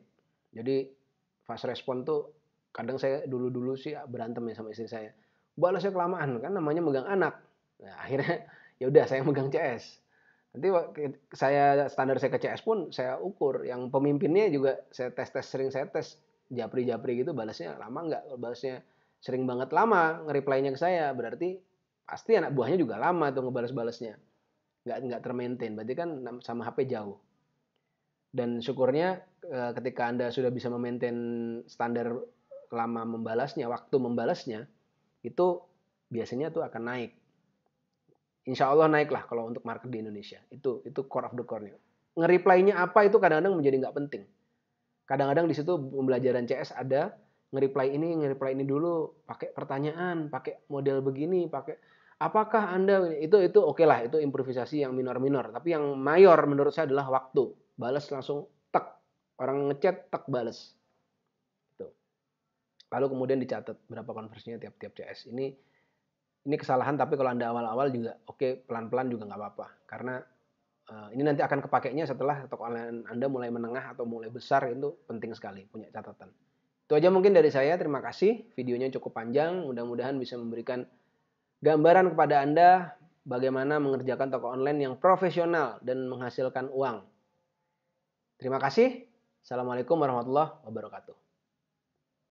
Jadi fast respon tuh kadang saya dulu sih berantem ya sama istri saya. Balasnya kelamaan kan namanya megang anak. Nah, akhirnya ya udah saya megang CS. Nanti saya standar saya ke CS pun saya ukur. Yang pemimpinnya juga saya sering saya tes. Japri gitu balasnya lama nggak? Kalau balasnya sering banget lama nge-reply-nya ke saya, berarti pasti anak buahnya juga lama tuh ngebalas-balasnya. Nggak termaintain, berarti kan sama HP jauh. Dan syukurnya ketika Anda sudah bisa memaintain standar lama membalasnya, waktu membalasnya, itu biasanya tuh akan naik. Insya Allah naik lah kalau untuk market di Indonesia. Itu core of the core-nya. Nge-reply-nya apa itu kadang-kadang menjadi nggak penting. Kadang-kadang di situ pembelajaran CS ada nge-reply ini dulu, pakai pertanyaan, pakai model begini, pakai apakah Anda itu oke lah, itu improvisasi yang minor-minor. Tapi yang mayor menurut saya adalah waktu. Balas langsung tek. Orang ngechat tek balas. Gitu. Lalu kemudian dicatat berapa konversinya tiap-tiap CS. Ini kesalahan, tapi kalau Anda awal-awal juga oke, pelan-pelan juga nggak apa-apa. Karena ini nanti akan kepakainya setelah toko online Anda mulai menengah atau mulai besar, itu penting sekali punya catatan. Itu aja mungkin dari saya, terima kasih. Videonya cukup panjang, mudah-mudahan bisa memberikan gambaran kepada Anda bagaimana mengerjakan toko online yang profesional dan menghasilkan uang. Terima kasih. Assalamualaikum warahmatullahi wabarakatuh.